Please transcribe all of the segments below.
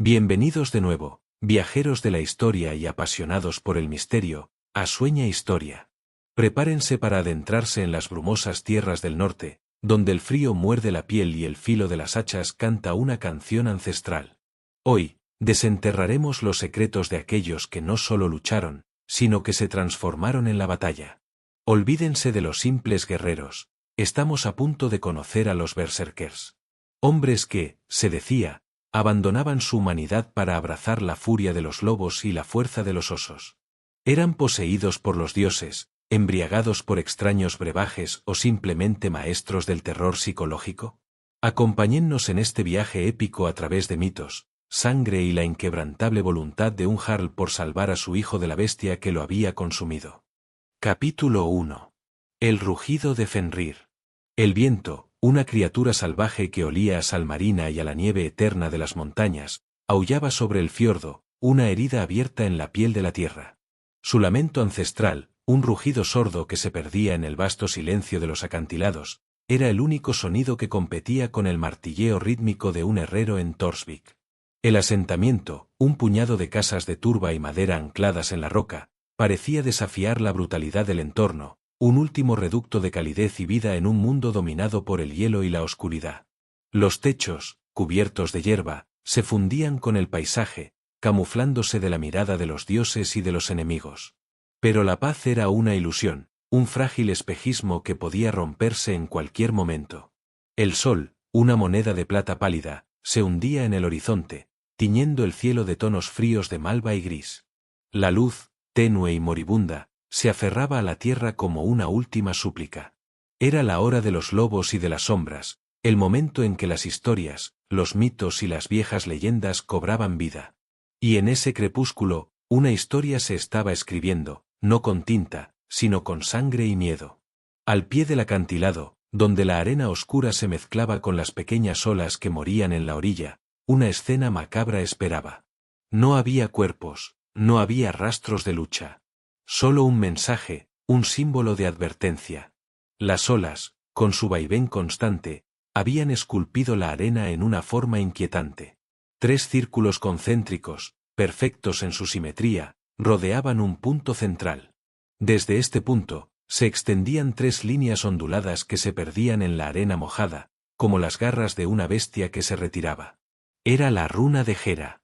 Bienvenidos de nuevo, viajeros de la historia y apasionados por el misterio, a Sueña Historia. Prepárense para adentrarse en las brumosas tierras del norte, donde el frío muerde la piel y el filo de las hachas canta una canción ancestral. Hoy, desenterraremos los secretos de aquellos que no solo lucharon, sino que se transformaron en la batalla. Olvídense de los simples guerreros, estamos a punto de conocer a los berserkers. Hombres que, se decía, abandonaban su humanidad para abrazar la furia de los lobos y la fuerza de los osos. Eran poseídos por los dioses, embriagados por extraños brebajes o simplemente maestros del terror psicológico. Acompáñennos en este viaje épico a través de mitos, sangre y la inquebrantable voluntad de un jarl por salvar a su hijo de la bestia que lo había consumido. Capítulo 1. El rugido de Fenrir. El viento, una criatura salvaje que olía a sal marina y a la nieve eterna de las montañas, aullaba sobre el fiordo, una herida abierta en la piel de la tierra. Su lamento ancestral, un rugido sordo que se perdía en el vasto silencio de los acantilados, era el único sonido que competía con el martilleo rítmico de un herrero en Torsvik. El asentamiento, un puñado de casas de turba y madera ancladas en la roca, parecía desafiar la brutalidad del entorno, un último reducto de calidez y vida en un mundo dominado por el hielo y la oscuridad. Los techos, cubiertos de hierba, se fundían con el paisaje, camuflándose de la mirada de los dioses y de los enemigos. Pero la paz era una ilusión, un frágil espejismo que podía romperse en cualquier momento. El sol, una moneda de plata pálida, se hundía en el horizonte, tiñendo el cielo de tonos fríos de malva y gris. La luz, tenue y moribunda, se aferraba a la tierra como una última súplica. Era la hora de los lobos y de las sombras, el momento en que las historias, los mitos y las viejas leyendas cobraban vida. Y en ese crepúsculo, una historia se estaba escribiendo, no con tinta, sino con sangre y miedo. Al pie del acantilado, donde la arena oscura se mezclaba con las pequeñas olas que morían en la orilla, una escena macabra esperaba. No había cuerpos, no había rastros de lucha. Solo un mensaje, un símbolo de advertencia. Las olas, con su vaivén constante, habían esculpido la arena en una forma inquietante. 3 círculos concéntricos, perfectos en su simetría, rodeaban un punto central. Desde este punto, se extendían 3 líneas onduladas que se perdían en la arena mojada, como las garras de una bestia que se retiraba. Era la runa de Hera.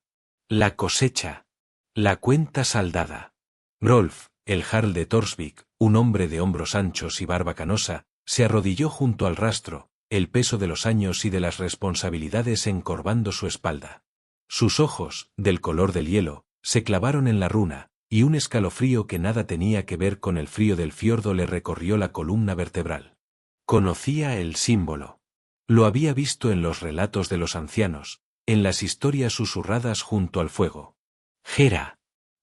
La cosecha. La cuenta saldada. Rolf, el jarl de Torsvik, un hombre de hombros anchos y barba canosa, se arrodilló junto al rastro, el peso de los años y de las responsabilidades encorvando su espalda. Sus ojos, del color del hielo, se clavaron en la runa, y un escalofrío que nada tenía que ver con el frío del fiordo le recorrió la columna vertebral. Conocía el símbolo. Lo había visto en los relatos de los ancianos, en las historias susurradas junto al fuego. Hera.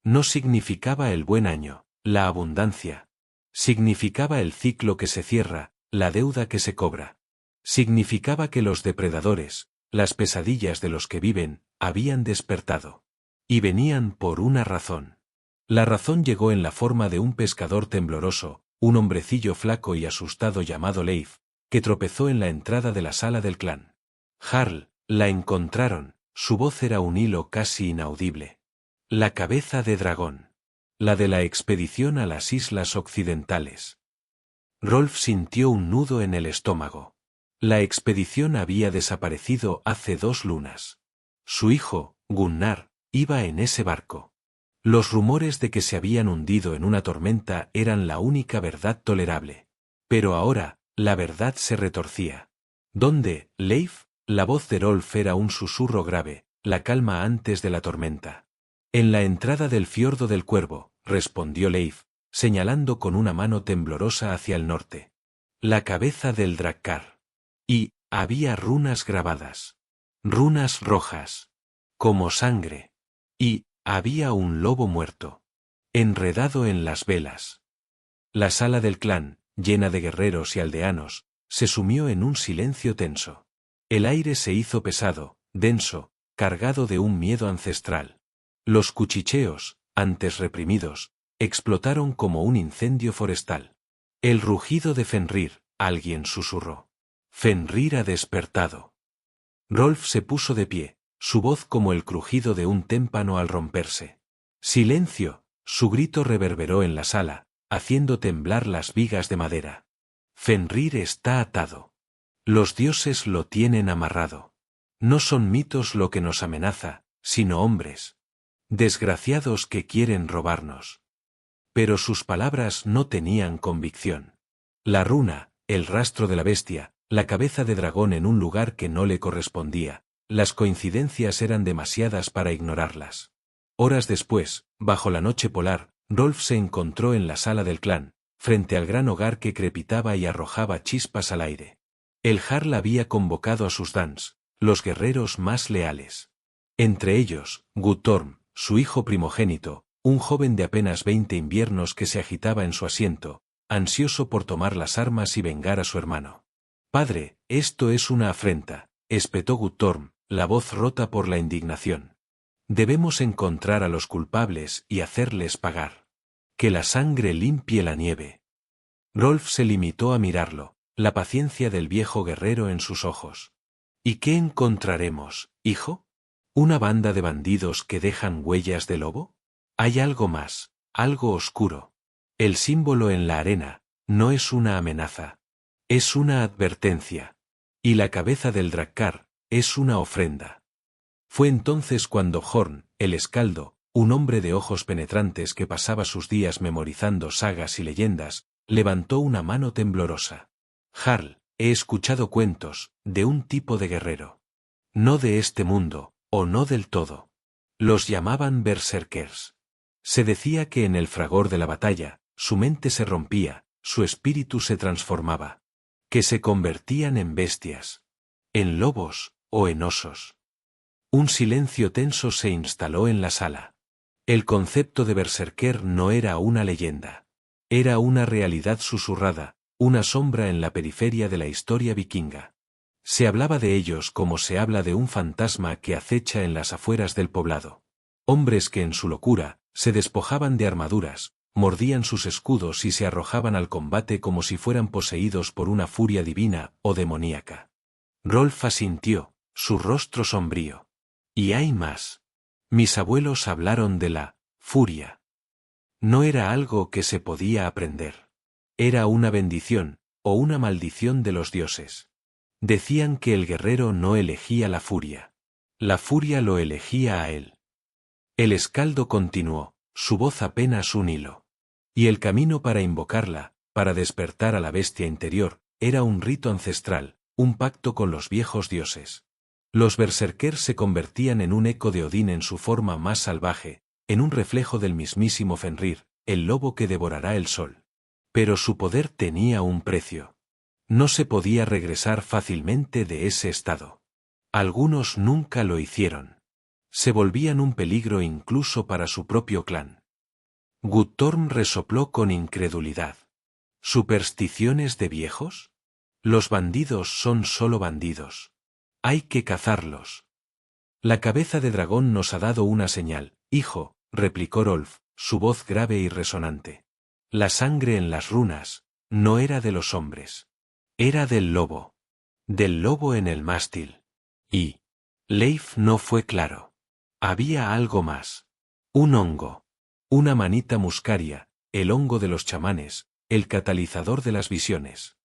No significaba el buen año, la abundancia. Significaba el ciclo que se cierra, la deuda que se cobra. Significaba que los depredadores, las pesadillas de los que viven, habían despertado. Y venían por una razón. La razón llegó en la forma de un pescador tembloroso, un hombrecillo flaco y asustado llamado Leif, que tropezó en la entrada de la sala del clan. Jarl, la encontraron, su voz era un hilo casi inaudible. La cabeza de dragón. La de la expedición a las islas occidentales. Rolf sintió un nudo en el estómago. La expedición había desaparecido hace 2 lunas. Su hijo, Gunnar, iba en ese barco. Los rumores de que se habían hundido en una tormenta eran la única verdad tolerable. Pero ahora, la verdad se retorcía. ¿Dónde, Leif? La voz de Rolf era un susurro grave, la calma antes de la tormenta. En la entrada del fiordo del Cuervo, respondió Leif, señalando con una mano temblorosa hacia el norte. La cabeza del Drakkar. Y había runas grabadas. Runas rojas. Como sangre. Y había un lobo muerto. Enredado en las velas. La sala del clan, llena de guerreros y aldeanos, se sumió en un silencio tenso. El aire se hizo pesado, denso, cargado de un miedo ancestral. Los cuchicheos, antes reprimidos, explotaron como un incendio forestal. El rugido de Fenrir, alguien susurró. Fenrir ha despertado. Rolf se puso de pie, su voz como el crujido de un témpano al romperse. ¡Silencio! Su grito reverberó en la sala, haciendo temblar las vigas de madera. Fenrir está atado. Los dioses lo tienen amarrado. No son mitos lo que nos amenaza, sino hombres. Desgraciados que quieren robarnos. Pero sus palabras no tenían convicción. La runa, el rastro de la bestia, la cabeza de dragón en un lugar que no le correspondía, las coincidencias eran demasiadas para ignorarlas. Horas después, bajo la noche polar, Rolf se encontró en la sala del clan, frente al gran hogar que crepitaba y arrojaba chispas al aire. El Jarl había convocado a sus Dans, los guerreros más leales. Entre ellos, Guttorm, su hijo primogénito, un joven de apenas 20 inviernos que se agitaba en su asiento, ansioso por tomar las armas y vengar a su hermano. «Padre, esto es una afrenta», espetó Guttorm, la voz rota por la indignación. «Debemos encontrar a los culpables y hacerles pagar. Que la sangre limpie la nieve». Rolf se limitó a mirarlo, la paciencia del viejo guerrero en sus ojos. «¿Y qué encontraremos, hijo? ¿Una banda de bandidos que dejan huellas de lobo? Hay algo más, algo oscuro. El símbolo en la arena no es una amenaza. Es una advertencia. Y la cabeza del Drakkar es una ofrenda». Fue entonces cuando Horn, el escaldo, un hombre de ojos penetrantes que pasaba sus días memorizando sagas y leyendas, levantó una mano temblorosa. «Jarl, he escuchado cuentos de un tipo de guerrero. No de este mundo, o no del todo. Los llamaban berserkers. Se decía que en el fragor de la batalla, su mente se rompía, su espíritu se transformaba. Que se convertían en bestias. En lobos, o en osos». Un silencio tenso se instaló en la sala. El concepto de berserker no era una leyenda. Era una realidad susurrada, una sombra en la periferia de la historia vikinga. Se hablaba de ellos como se habla de un fantasma que acecha en las afueras del poblado. Hombres que en su locura, se despojaban de armaduras, mordían sus escudos y se arrojaban al combate como si fueran poseídos por una furia divina o demoníaca. Rolf asintió, su rostro sombrío. «Y hay más. Mis abuelos hablaron de la furia. No era algo que se podía aprender. Era una bendición, o una maldición de los dioses. Decían que el guerrero no elegía la furia lo elegía a él». El escaldo continuó, su voz apenas un hilo. Y el camino para invocarla, para despertar a la bestia interior, era un rito ancestral, un pacto con los viejos dioses. Los berserkers se convertían en un eco de Odín en su forma más salvaje, en un reflejo del mismísimo Fenrir, el lobo que devorará el sol. Pero su poder tenía un precio. No se podía regresar fácilmente de ese estado. Algunos nunca lo hicieron. Se volvían un peligro incluso para su propio clan. Guttorm resopló con incredulidad. ¿Supersticiones de viejos? Los bandidos son solo bandidos. Hay que cazarlos. La cabeza de dragón nos ha dado una señal, hijo, replicó Rolf, su voz grave y resonante. La sangre en las runas no era de los hombres. Era del lobo. Del lobo en el mástil. Y Leif no fue claro. Había algo más. Un hongo. Una manita muscaria, el hongo de los chamanes, el catalizador de las visiones.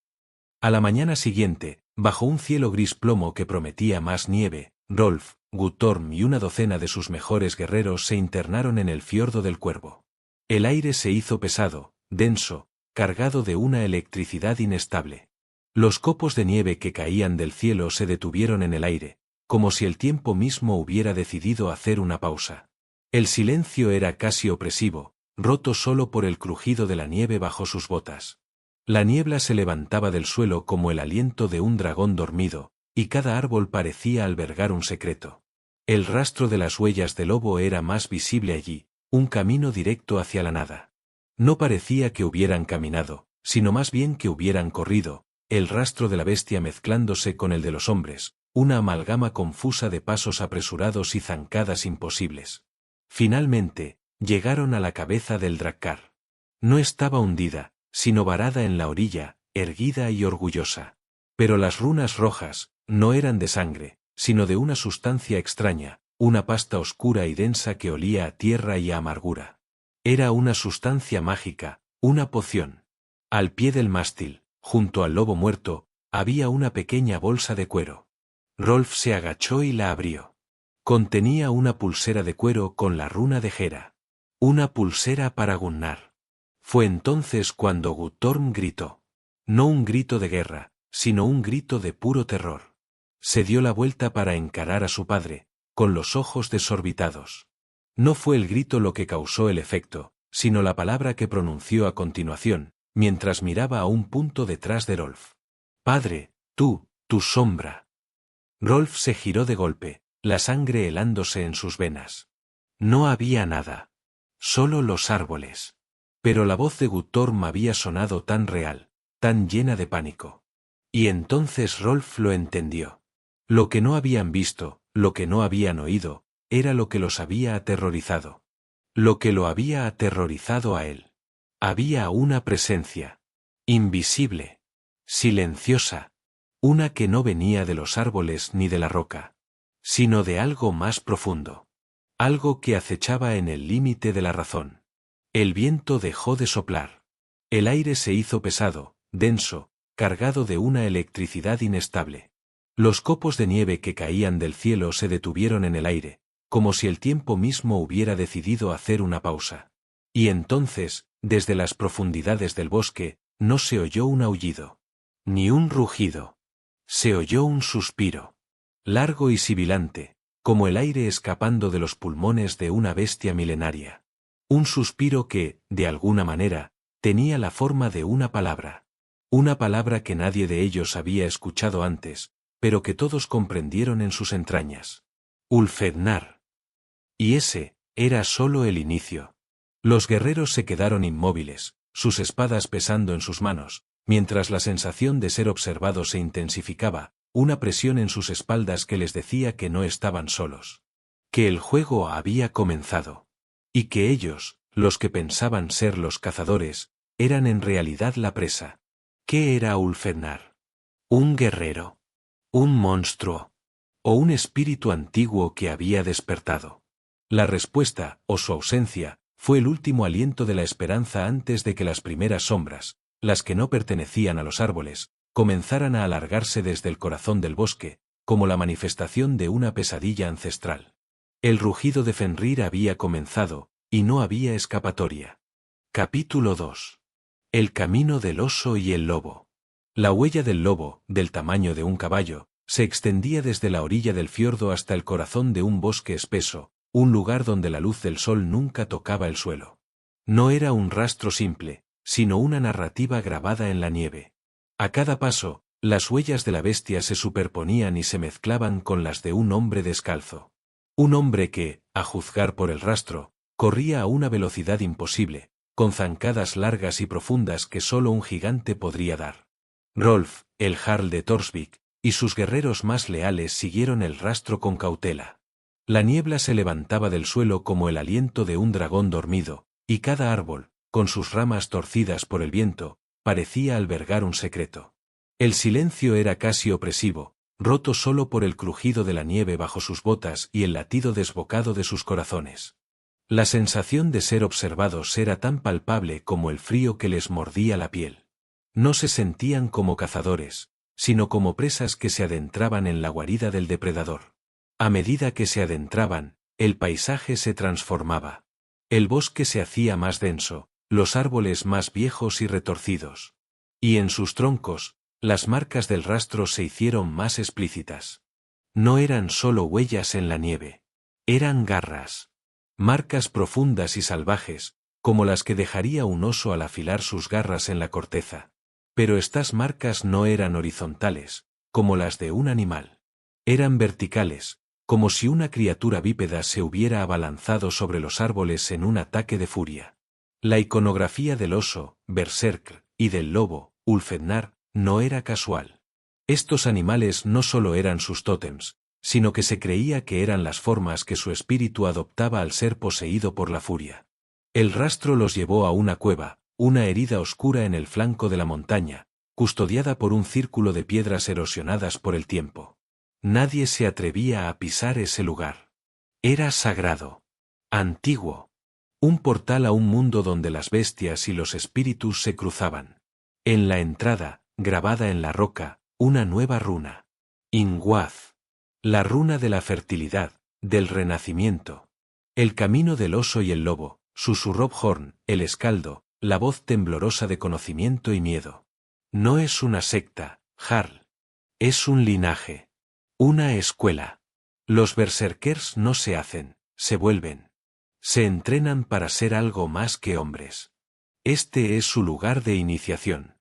A la mañana siguiente, bajo un cielo gris plomo que prometía más nieve, Rolf, Guttorm y una docena de sus mejores guerreros se internaron en el fiordo del Cuervo. El aire se hizo pesado, denso, cargado de una electricidad inestable. Los copos de nieve que caían del cielo se detuvieron en el aire, como si el tiempo mismo hubiera decidido hacer una pausa. El silencio era casi opresivo, roto solo por el crujido de la nieve bajo sus botas. La niebla se levantaba del suelo como el aliento de un dragón dormido, y cada árbol parecía albergar un secreto. El rastro de las huellas del lobo era más visible allí, un camino directo hacia la nada. No parecía que hubieran caminado, sino más bien que hubieran corrido, el rastro de la bestia mezclándose con el de los hombres, una amalgama confusa de pasos apresurados y zancadas imposibles. Finalmente, llegaron a la cabeza del Drakkar. No estaba hundida, sino varada en la orilla, erguida y orgullosa. Pero las runas rojas no eran de sangre, sino de una sustancia extraña, una pasta oscura y densa que olía a tierra y a amargura. Era una sustancia mágica, una poción. Al pie del mástil, junto al lobo muerto, había una pequeña bolsa de cuero. Rolf se agachó y la abrió. Contenía una pulsera de cuero con la runa de Hera. Una pulsera para Gunnar. Fue entonces cuando Guttorm gritó. No un grito de guerra, sino un grito de puro terror. Se dio la vuelta para encarar a su padre, con los ojos desorbitados. No fue el grito lo que causó el efecto, sino la palabra que pronunció a continuación, mientras miraba a un punto detrás de Rolf. Padre, tu sombra. Rolf se giró de golpe, la sangre helándose en sus venas. No había nada. Solo los árboles. Pero la voz de Guttorm había sonado tan real, tan llena de pánico. Y entonces Rolf lo entendió. Lo que no habían visto, lo que no habían oído, era lo que los había aterrorizado. Lo que lo había aterrorizado a él. Había una presencia. Invisible. Silenciosa. Una que no venía de los árboles ni de la roca. Sino de algo más profundo. Algo que acechaba en el límite de la razón. El viento dejó de soplar. El aire se hizo pesado, denso, cargado de una electricidad inestable. Los copos de nieve que caían del cielo se detuvieron en el aire, como si el tiempo mismo hubiera decidido hacer una pausa. Y entonces, desde las profundidades del bosque, no se oyó un aullido. Ni un rugido. Se oyó un suspiro. Largo y sibilante, como el aire escapando de los pulmones de una bestia milenaria. Un suspiro que, de alguna manera, tenía la forma de una palabra. Una palabra que nadie de ellos había escuchado antes, pero que todos comprendieron en sus entrañas. Ulfednar. Y ese, era solo el inicio. Los guerreros se quedaron inmóviles, sus espadas pesando en sus manos, mientras la sensación de ser observados se intensificaba, una presión en sus espaldas que les decía que no estaban solos. Que el juego había comenzado. Y que ellos, los que pensaban ser los cazadores, eran en realidad la presa. ¿Qué era Ulfednar? ¿Un guerrero? ¿Un monstruo? ¿O un espíritu antiguo que había despertado? La respuesta, o su ausencia, fue el último aliento de la esperanza antes de que las primeras sombras, las que no pertenecían a los árboles, comenzaran a alargarse desde el corazón del bosque, como la manifestación de una pesadilla ancestral. El rugido de Fenrir había comenzado, y no había escapatoria. Capítulo 2. El camino del oso y el lobo. La huella del lobo, del tamaño de un caballo, se extendía desde la orilla del fiordo hasta el corazón de un bosque espeso, un lugar donde la luz del sol nunca tocaba el suelo. No era un rastro simple, sino una narrativa grabada en la nieve. A cada paso, las huellas de la bestia se superponían y se mezclaban con las de un hombre descalzo. Un hombre que, a juzgar por el rastro, corría a una velocidad imposible, con zancadas largas y profundas que solo un gigante podría dar. Rolf, el jarl de Torsvik, y sus guerreros más leales siguieron el rastro con cautela. La niebla se levantaba del suelo como el aliento de un dragón dormido, y cada árbol, con sus ramas torcidas por el viento, parecía albergar un secreto. El silencio era casi opresivo, roto solo por el crujido de la nieve bajo sus botas y el latido desbocado de sus corazones. La sensación de ser observados era tan palpable como el frío que les mordía la piel. No se sentían como cazadores, sino como presas que se adentraban en la guarida del depredador. A medida que se adentraban, el paisaje se transformaba. El bosque se hacía más denso, los árboles más viejos y retorcidos. Y en sus troncos, las marcas del rastro se hicieron más explícitas. No eran solo huellas en la nieve. Eran garras. Marcas profundas y salvajes, como las que dejaría un oso al afilar sus garras en la corteza. Pero estas marcas no eran horizontales, como las de un animal. Eran verticales, como si una criatura bípeda se hubiera abalanzado sobre los árboles en un ataque de furia. La iconografía del oso, Berserk, y del lobo, Ulfednar, no era casual. Estos animales no solo eran sus tótems, sino que se creía que eran las formas que su espíritu adoptaba al ser poseído por la furia. El rastro los llevó a una cueva, una herida oscura en el flanco de la montaña, custodiada por un círculo de piedras erosionadas por el tiempo. Nadie se atrevía a pisar ese lugar. Era sagrado. Antiguo. Un portal a un mundo donde las bestias y los espíritus se cruzaban. En la entrada, grabada en la roca, una nueva runa. Ingwaz. La runa de la fertilidad, del renacimiento. El camino del oso y el lobo, susurró Bjorn, el escaldo, la voz temblorosa de conocimiento y miedo. No es una secta, Jarl. Es un linaje. Una escuela. Los berserkers no se hacen, se vuelven. Se entrenan para ser algo más que hombres. Este es su lugar de iniciación.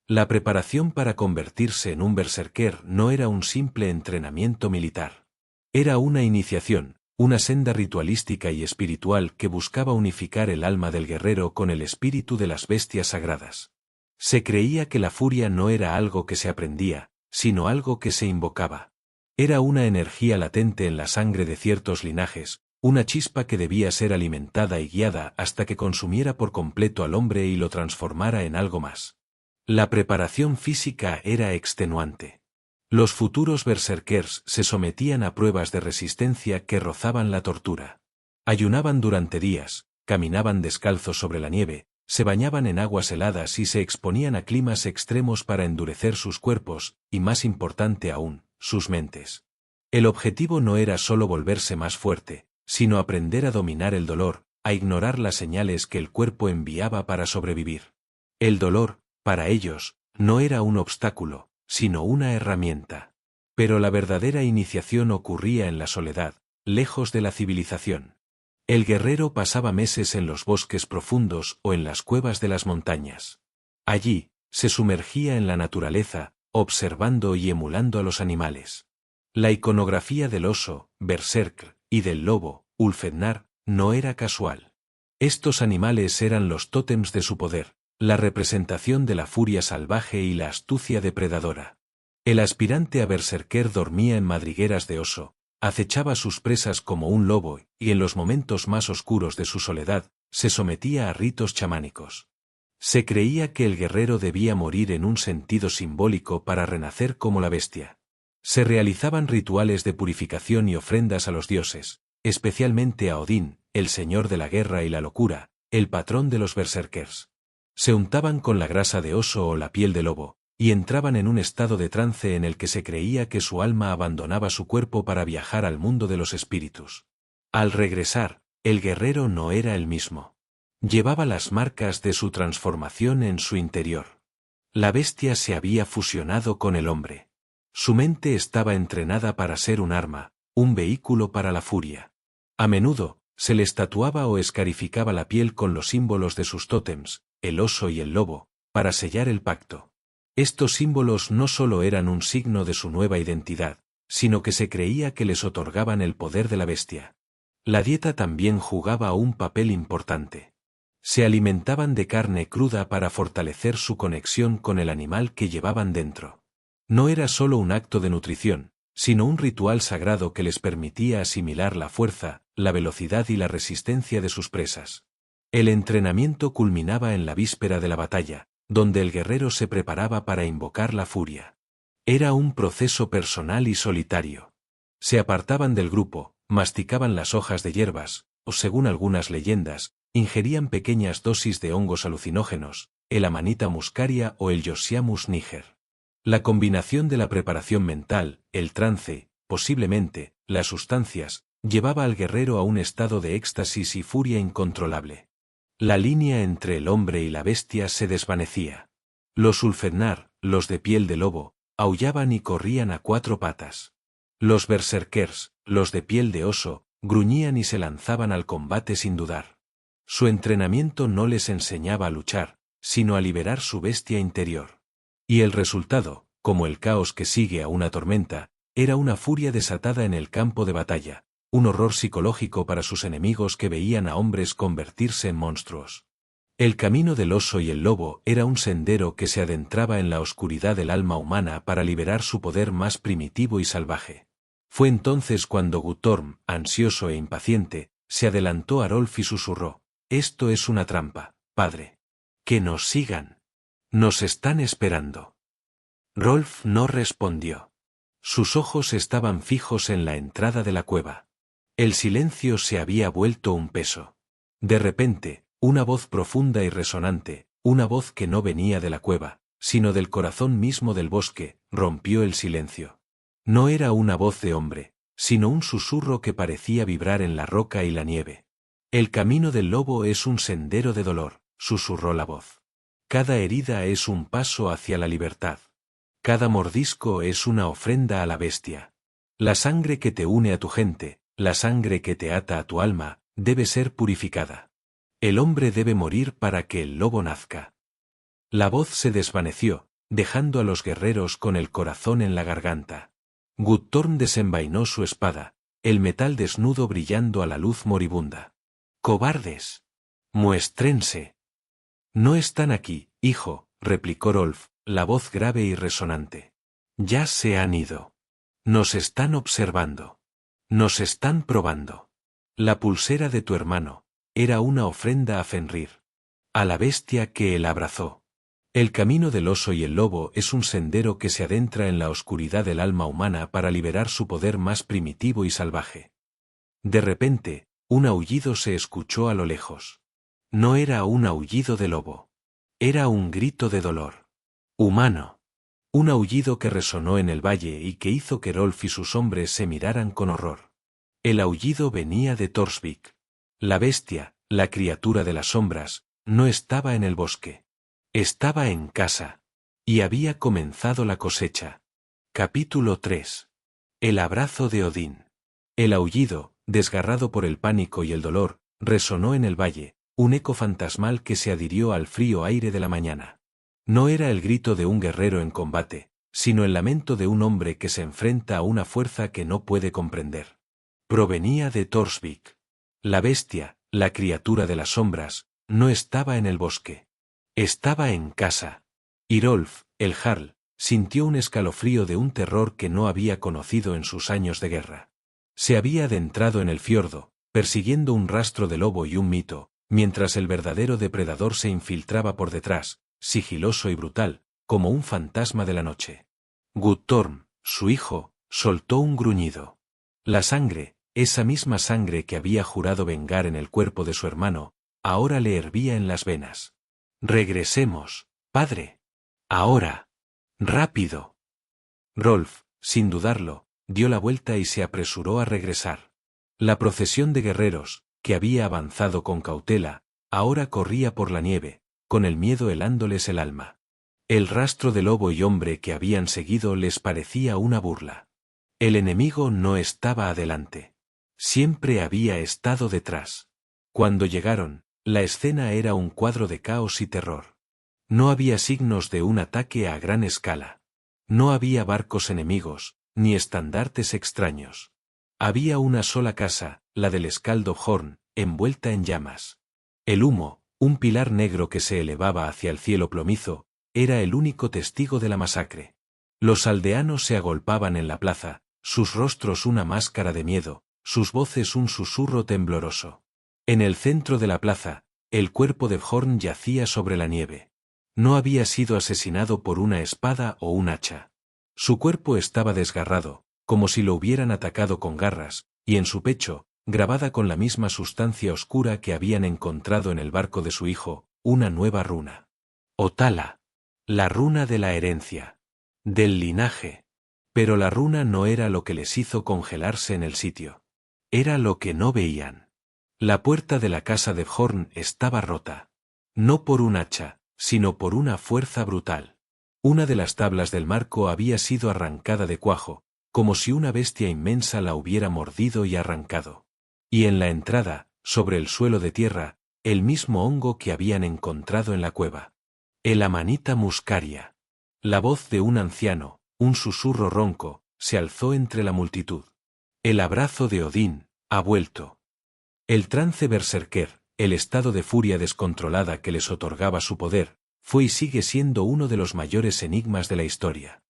La preparación para convertirse en un berserker no era un simple entrenamiento militar. Era una iniciación, una senda ritualística y espiritual que buscaba unificar el alma del guerrero con el espíritu de las bestias sagradas. Se creía que la furia no era algo que se aprendía, sino algo que se invocaba. Era una energía latente en la sangre de ciertos linajes, una chispa que debía ser alimentada y guiada hasta que consumiera por completo al hombre y lo transformara en algo más. La preparación física era extenuante. Los futuros berserkers se sometían a pruebas de resistencia que rozaban la tortura. Ayunaban durante días, caminaban descalzos sobre la nieve, se bañaban en aguas heladas y se exponían a climas extremos para endurecer sus cuerpos, y más importante aún, sus mentes. El objetivo no era solo volverse más fuerte, sino aprender a dominar el dolor, a ignorar las señales que el cuerpo enviaba para sobrevivir. El dolor, para ellos, no era un obstáculo, sino una herramienta. Pero la verdadera iniciación ocurría en la soledad, lejos de la civilización. El guerrero pasaba meses en los bosques profundos o en las cuevas de las montañas. Allí, se sumergía en la naturaleza, observando y emulando a los animales. La iconografía del oso, berserk, y del lobo, Ulfednar, no era casual. Estos animales eran los tótems de su poder, la representación de la furia salvaje y la astucia depredadora. El aspirante a berserker dormía en madrigueras de oso, acechaba sus presas como un lobo y en los momentos más oscuros de su soledad, se sometía a ritos chamánicos. Se creía que el guerrero debía morir en un sentido simbólico para renacer como la bestia. Se realizaban rituales de purificación y ofrendas a los dioses, especialmente a Odín, el señor de la guerra y la locura, el patrón de los berserkers. Se untaban con la grasa de oso o la piel de lobo, y entraban en un estado de trance en el que se creía que su alma abandonaba su cuerpo para viajar al mundo de los espíritus. Al regresar, el guerrero no era el mismo. Llevaba las marcas de su transformación en su interior. La bestia se había fusionado con el hombre. Su mente estaba entrenada para ser un arma, un vehículo para la furia. A menudo, se les tatuaba o escarificaba la piel con los símbolos de sus tótems, el oso y el lobo, para sellar el pacto. Estos símbolos no solo eran un signo de su nueva identidad, sino que se creía que les otorgaban el poder de la bestia. La dieta también jugaba un papel importante. Se alimentaban de carne cruda para fortalecer su conexión con el animal que llevaban dentro. No era solo un acto de nutrición, sino un ritual sagrado que les permitía asimilar la fuerza, la velocidad y la resistencia de sus presas. El entrenamiento culminaba en la víspera de la batalla, donde el guerrero se preparaba para invocar la furia. Era un proceso personal y solitario. Se apartaban del grupo, masticaban las hojas de hierbas, o según algunas leyendas, ingerían pequeñas dosis de hongos alucinógenos, el Amanita muscaria o el Josiamus niger. La combinación de la preparación mental, el trance, posiblemente, las sustancias, llevaba al guerrero a un estado de éxtasis y furia incontrolable. La línea entre el hombre y la bestia se desvanecía. Los Ulfednar, los de piel de lobo, aullaban y corrían a cuatro patas. Los berserkers, los de piel de oso, gruñían y se lanzaban al combate sin dudar. Su entrenamiento no les enseñaba a luchar, sino a liberar su bestia interior. Y el resultado, como el caos que sigue a una tormenta, era una furia desatada en el campo de batalla, un horror psicológico para sus enemigos que veían a hombres convertirse en monstruos. El camino del oso y el lobo era un sendero que se adentraba en la oscuridad del alma humana para liberar su poder más primitivo y salvaje. Fue entonces cuando Guttorm, ansioso e impaciente, se adelantó a Rolf y susurró: «Esto es una trampa, padre. Que nos sigan. Nos están esperando». Rolf no respondió. Sus ojos estaban fijos en la entrada de la cueva. El silencio se había vuelto un peso. De repente, una voz profunda y resonante, una voz que no venía de la cueva, sino del corazón mismo del bosque, rompió el silencio. No era una voz de hombre, sino un susurro que parecía vibrar en la roca y la nieve. El camino del lobo es un sendero de dolor, susurró la voz. Cada herida es un paso hacia la libertad. Cada mordisco es una ofrenda a la bestia. La sangre que te une a tu gente, la sangre que te ata a tu alma, debe ser purificada. El hombre debe morir para que el lobo nazca. La voz se desvaneció, dejando a los guerreros con el corazón en la garganta. Guttorm desenvainó su espada, el metal desnudo brillando a la luz moribunda. ¡Cobardes! ¡Muéstrense! No están aquí, hijo, replicó Rolf, la voz grave y resonante. Ya se han ido. Nos están observando. Nos están probando. La pulsera de tu hermano era una ofrenda a Fenrir, a la bestia que él abrazó. El camino del oso y el lobo es un sendero que se adentra en la oscuridad del alma humana para liberar su poder más primitivo y salvaje. De repente, un aullido se escuchó a lo lejos. No era un aullido de lobo. Era un grito de dolor. Humano. Un aullido que resonó en el valle y que hizo que Rolf y sus hombres se miraran con horror. El aullido venía de Torsvik. La bestia, la criatura de las sombras, no estaba en el bosque. Estaba en casa. Y había comenzado la cosecha. Capítulo 3. El abrazo de Odín. El aullido, desgarrado por el pánico y el dolor, resonó en el valle, un eco fantasmal que se adhirió al frío aire de la mañana. No era el grito de un guerrero en combate, sino el lamento de un hombre que se enfrenta a una fuerza que no puede comprender. Provenía de Torsvik. La bestia, la criatura de las sombras, no estaba en el bosque. Estaba en casa. Y Rolf, el jarl, sintió un escalofrío de un terror que no había conocido en sus años de guerra. Se había adentrado en el fiordo, persiguiendo un rastro de lobo y un mito, mientras el verdadero depredador se infiltraba por detrás, sigiloso y brutal, como un fantasma de la noche. Guttorm, su hijo, soltó un gruñido. La sangre, esa misma sangre que había jurado vengar en el cuerpo de su hermano, ahora le hervía en las venas. Regresemos, padre. Ahora. Rápido. Rolf, sin dudarlo, dio la vuelta y se apresuró a regresar. La procesión de guerreros, que había avanzado con cautela, ahora corría por la nieve, con el miedo helándoles el alma. El rastro de lobo y hombre que habían seguido les parecía una burla. El enemigo no estaba adelante. Siempre había estado detrás. Cuando llegaron, la escena era un cuadro de caos y terror. No había signos de un ataque a gran escala. No había barcos enemigos, ni estandartes extraños. Había una sola casa, la del Skald Horn, envuelta en llamas. El humo, un pilar negro que se elevaba hacia el cielo plomizo, era el único testigo de la masacre. Los aldeanos se agolpaban en la plaza, sus rostros una máscara de miedo, sus voces un susurro tembloroso. En el centro de la plaza, el cuerpo de Horn yacía sobre la nieve. No había sido asesinado por una espada o un hacha. Su cuerpo estaba desgarrado, como si lo hubieran atacado con garras, y en su pecho, grabada con la misma sustancia oscura que habían encontrado en el barco de su hijo, una nueva runa. Otala. La runa de la herencia. Del linaje. Pero la runa no era lo que les hizo congelarse en el sitio. Era lo que no veían. La puerta de la casa de Horn estaba rota. No por un hacha, sino por una fuerza brutal. Una de las tablas del marco había sido arrancada de cuajo, como si una bestia inmensa la hubiera mordido y arrancado. Y en la entrada, sobre el suelo de tierra, el mismo hongo que habían encontrado en la cueva. El Amanita muscaria. La voz de un anciano, un susurro ronco, se alzó entre la multitud. El abrazo de Odín ha vuelto. El trance berserker, el estado de furia descontrolada que les otorgaba su poder, fue y sigue siendo uno de los mayores enigmas de la historia.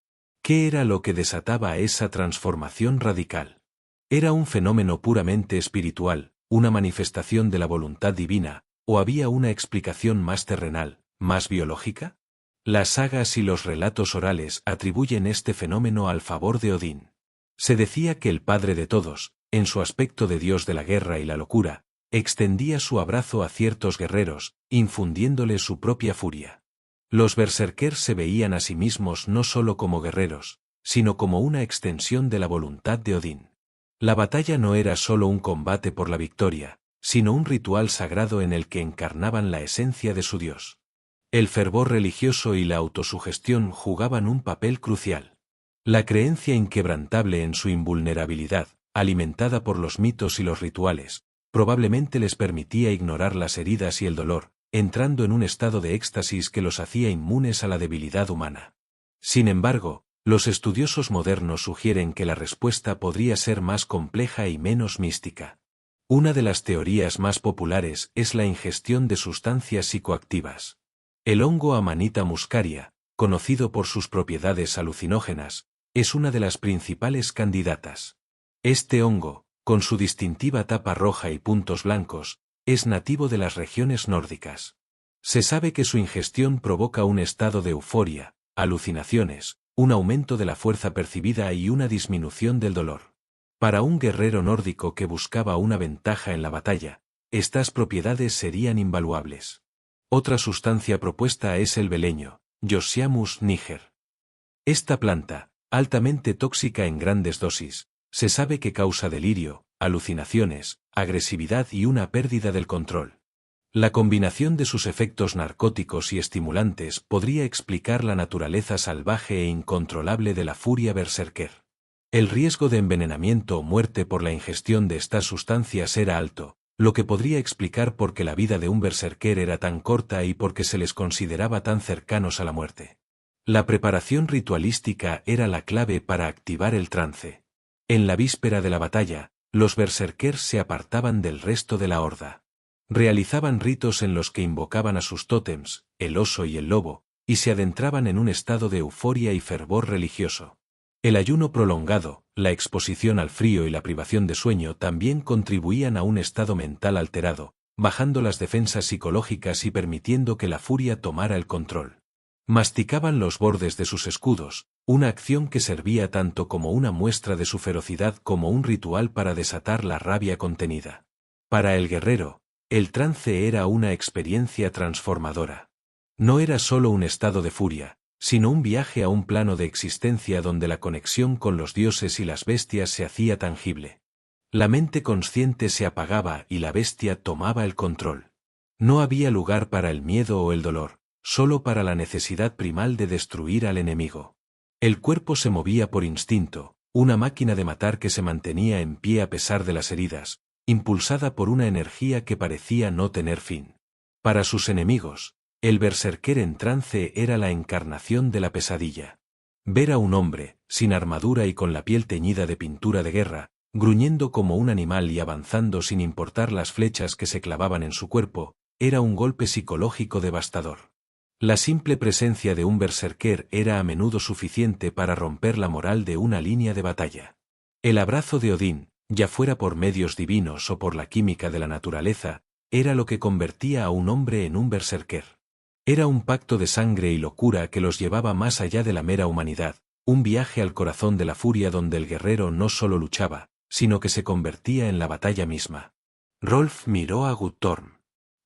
¿Qué era lo que desataba esa transformación radical? ¿Era un fenómeno puramente espiritual, una manifestación de la voluntad divina, o había una explicación más terrenal, más biológica? Las sagas y los relatos orales atribuyen este fenómeno al favor de Odín. Se decía que el padre de todos, en su aspecto de dios de la guerra y la locura, extendía su abrazo a ciertos guerreros, infundiéndoles su propia furia. Los berserkers se veían a sí mismos no solo como guerreros, sino como una extensión de la voluntad de Odín. La batalla no era solo un combate por la victoria, sino un ritual sagrado en el que encarnaban la esencia de su dios. El fervor religioso y la autosugestión jugaban un papel crucial. La creencia inquebrantable en su invulnerabilidad, alimentada por los mitos y los rituales, probablemente les permitía ignorar las heridas y el dolor, entrando en un estado de éxtasis que los hacía inmunes a la debilidad humana. Sin embargo, los estudiosos modernos sugieren que la respuesta podría ser más compleja y menos mística. Una de las teorías más populares es la ingestión de sustancias psicoactivas. El hongo Amanita muscaria, conocido por sus propiedades alucinógenas, es una de las principales candidatas. Este hongo, con su distintiva tapa roja y puntos blancos, es nativo de las regiones nórdicas. Se sabe que su ingestión provoca un estado de euforia, alucinaciones, un aumento de la fuerza percibida y una disminución del dolor. Para un guerrero nórdico que buscaba una ventaja en la batalla, estas propiedades serían invaluables. Otra sustancia propuesta es el beleño, Josiamus niger. Esta planta, altamente tóxica en grandes dosis, se sabe que causa delirio, alucinaciones, agresividad y una pérdida del control. La combinación de sus efectos narcóticos y estimulantes podría explicar la naturaleza salvaje e incontrolable de la furia berserker. El riesgo de envenenamiento o muerte por la ingestión de estas sustancias era alto, lo que podría explicar por qué la vida de un berserker era tan corta y por qué se les consideraba tan cercanos a la muerte. La preparación ritualística era la clave para activar el trance. En la víspera de la batalla, los berserkers se apartaban del resto de la horda. Realizaban ritos en los que invocaban a sus tótems, el oso y el lobo, y se adentraban en un estado de euforia y fervor religioso. El ayuno prolongado, la exposición al frío y la privación de sueño también contribuían a un estado mental alterado, bajando las defensas psicológicas y permitiendo que la furia tomara el control. Masticaban los bordes de sus escudos, una acción que servía tanto como una muestra de su ferocidad como un ritual para desatar la rabia contenida. Para el guerrero, el trance era una experiencia transformadora. No era solo un estado de furia, sino un viaje a un plano de existencia donde la conexión con los dioses y las bestias se hacía tangible. La mente consciente se apagaba y la bestia tomaba el control. No había lugar para el miedo o el dolor, solo para la necesidad primal de destruir al enemigo. El cuerpo se movía por instinto, una máquina de matar que se mantenía en pie a pesar de las heridas, impulsada por una energía que parecía no tener fin. Para sus enemigos, el berserker en trance era la encarnación de la pesadilla. Ver a un hombre, sin armadura y con la piel teñida de pintura de guerra, gruñendo como un animal y avanzando sin importar las flechas que se clavaban en su cuerpo, era un golpe psicológico devastador. La simple presencia de un berserker era a menudo suficiente para romper la moral de una línea de batalla. El abrazo de Odín, ya fuera por medios divinos o por la química de la naturaleza, era lo que convertía a un hombre en un berserker. Era un pacto de sangre y locura que los llevaba más allá de la mera humanidad, un viaje al corazón de la furia donde el guerrero no solo luchaba, sino que se convertía en la batalla misma. Rolf miró a Guttorm.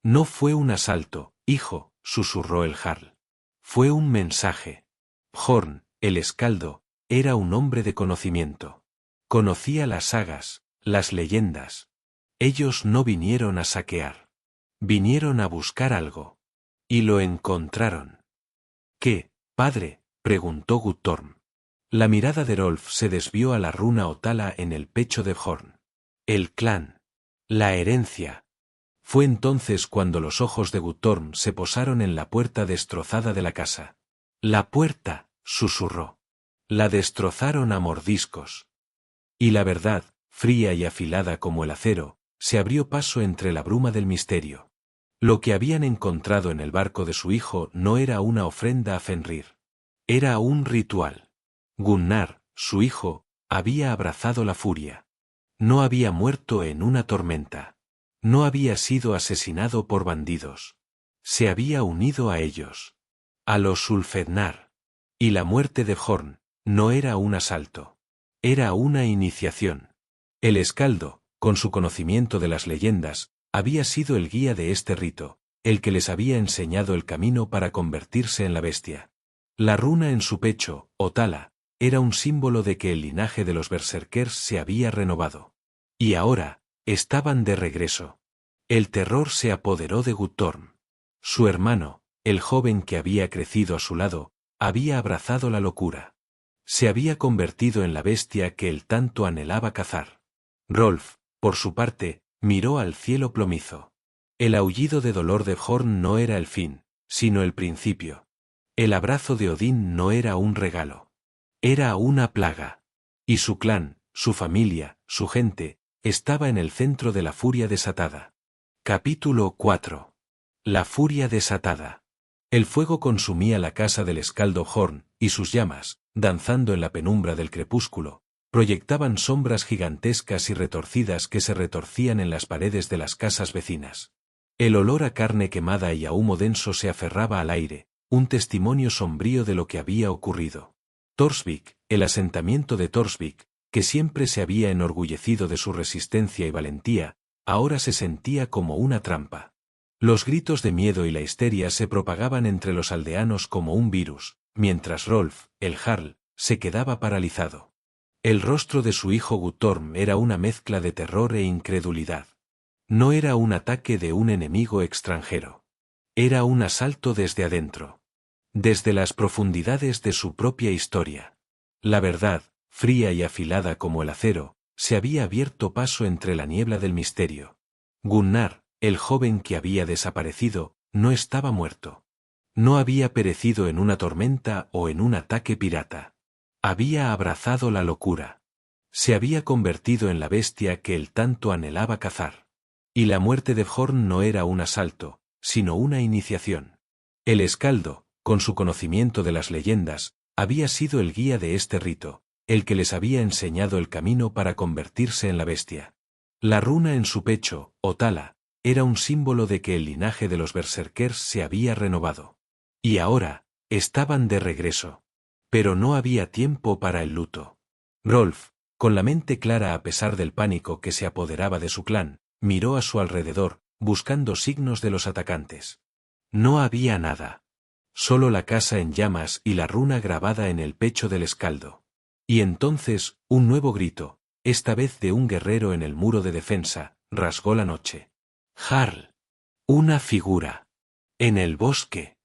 No fue un asalto, hijo, susurró el jarl. Fue un mensaje. Bjorn, el escaldo, era un hombre de conocimiento. Conocía las sagas, las leyendas. Ellos no vinieron a saquear. Vinieron a buscar algo. Y lo encontraron. ¿Qué, padre?, preguntó Guttorm. La mirada de Rolf se desvió a la runa Otala en el pecho de Bjorn. El clan. La herencia. Fue entonces cuando los ojos de Guttorm se posaron en la puerta destrozada de la casa. La puerta, susurró. La destrozaron a mordiscos. Y la verdad, fría y afilada como el acero, se abrió paso entre la bruma del misterio. Lo que habían encontrado en el barco de su hijo no era una ofrenda a Fenrir. Era un ritual. Gunnar, su hijo, había abrazado la furia. No había muerto en una tormenta. No había sido asesinado por bandidos. Se había unido a ellos. a los Ulfednar. Y la muerte de Bjorn no era un asalto. Era una iniciación. El Escaldo, con su conocimiento de las leyendas, había sido el guía de este rito, el que les había enseñado el camino para convertirse en la bestia. La runa en su pecho, Otala, era un símbolo de que el linaje de los berserkers se había renovado. Y ahora, estaban de regreso. El terror se apoderó de Guttorm. Su hermano, el joven que había crecido a su lado, había abrazado la locura. Se había convertido en la bestia que él tanto anhelaba cazar. Rolf, por su parte, miró al cielo plomizo. El aullido de dolor de Bjorn no era el fin, sino el principio. El abrazo de Odín no era un regalo. Era una plaga. Y su clan, su familia, su gente, estaba en el centro de la furia desatada. Capítulo 4. La furia desatada. El fuego consumía la casa del Escaldo Bjorn, y sus llamas, danzando en la penumbra del crepúsculo, proyectaban sombras gigantescas y retorcidas que se retorcían en las paredes de las casas vecinas. El olor a carne quemada y a humo denso se aferraba al aire, un testimonio sombrío de lo que había ocurrido. Torsvik, el asentamiento de Torsvik, que siempre se había enorgullecido de su resistencia y valentía, ahora se sentía como una trampa. Los gritos de miedo y la histeria se propagaban entre los aldeanos como un virus, mientras Rolf, el Jarl, se quedaba paralizado. El rostro de su hijo Guttorm era una mezcla de terror e incredulidad. No era un ataque de un enemigo extranjero. Era un asalto desde adentro. Desde las profundidades de su propia historia. La verdad, fría y afilada como el acero, se había abierto paso entre la niebla del misterio. Gunnar, el joven que había desaparecido, no estaba muerto. No había perecido en una tormenta o en un ataque pirata. Había abrazado la locura. Se había convertido en la bestia que él tanto anhelaba cazar. Y la muerte de Bjorn no era un asalto, sino una iniciación. El Escaldo, con su conocimiento de las leyendas, había sido el guía de este rito, el que les había enseñado el camino para convertirse en la bestia. La runa en su pecho, Otala, era un símbolo de que el linaje de los berserkers se había renovado. Y ahora, estaban de regreso. Pero no había tiempo para el luto. Rolf, con la mente clara a pesar del pánico que se apoderaba de su clan, miró a su alrededor, buscando signos de los atacantes. No había nada. Solo la casa en llamas y la runa grabada en el pecho del Escaldo. Y entonces, un nuevo grito, esta vez de un guerrero en el muro de defensa, rasgó la noche. Jarl. Una figura. En el bosque.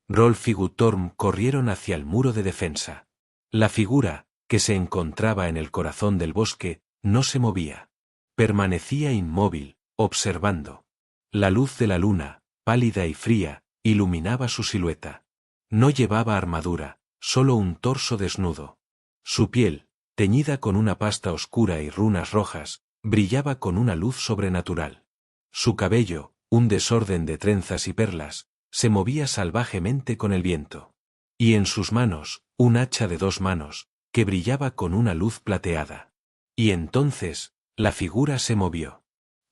Rolf y Guttorm corrieron hacia el muro de defensa. La figura, que se encontraba en el corazón del bosque, no se movía. Permanecía inmóvil, observando. La luz de la luna, pálida y fría, iluminaba su silueta. No llevaba armadura, solo un torso desnudo. Su piel, teñida con una pasta oscura y runas rojas, brillaba con una luz sobrenatural. Su cabello, un desorden de trenzas y perlas, se movía salvajemente con el viento. Y en sus manos, un hacha de 2 manos, que brillaba con una luz plateada. Y entonces, la figura se movió.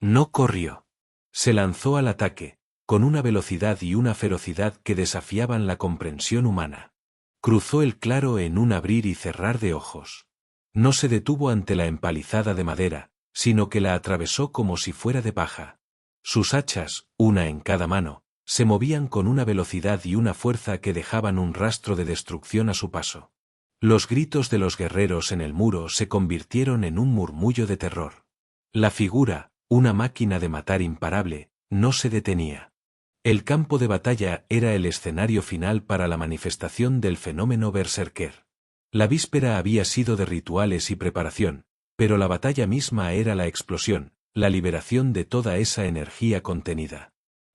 No corrió. Se lanzó al ataque, con una velocidad y una ferocidad que desafiaban la comprensión humana. Cruzó el claro en un abrir y cerrar de ojos. No se detuvo ante la empalizada de madera, sino que la atravesó como si fuera de paja. Sus hachas, una en cada mano, se movían con una velocidad y una fuerza que dejaban un rastro de destrucción a su paso. Los gritos de los guerreros en el muro se convirtieron en un murmullo de terror. La figura, una máquina de matar imparable, no se detenía. El campo de batalla era el escenario final para la manifestación del fenómeno berserker. La víspera había sido de rituales y preparación, pero la batalla misma era la explosión, la liberación de toda esa energía contenida.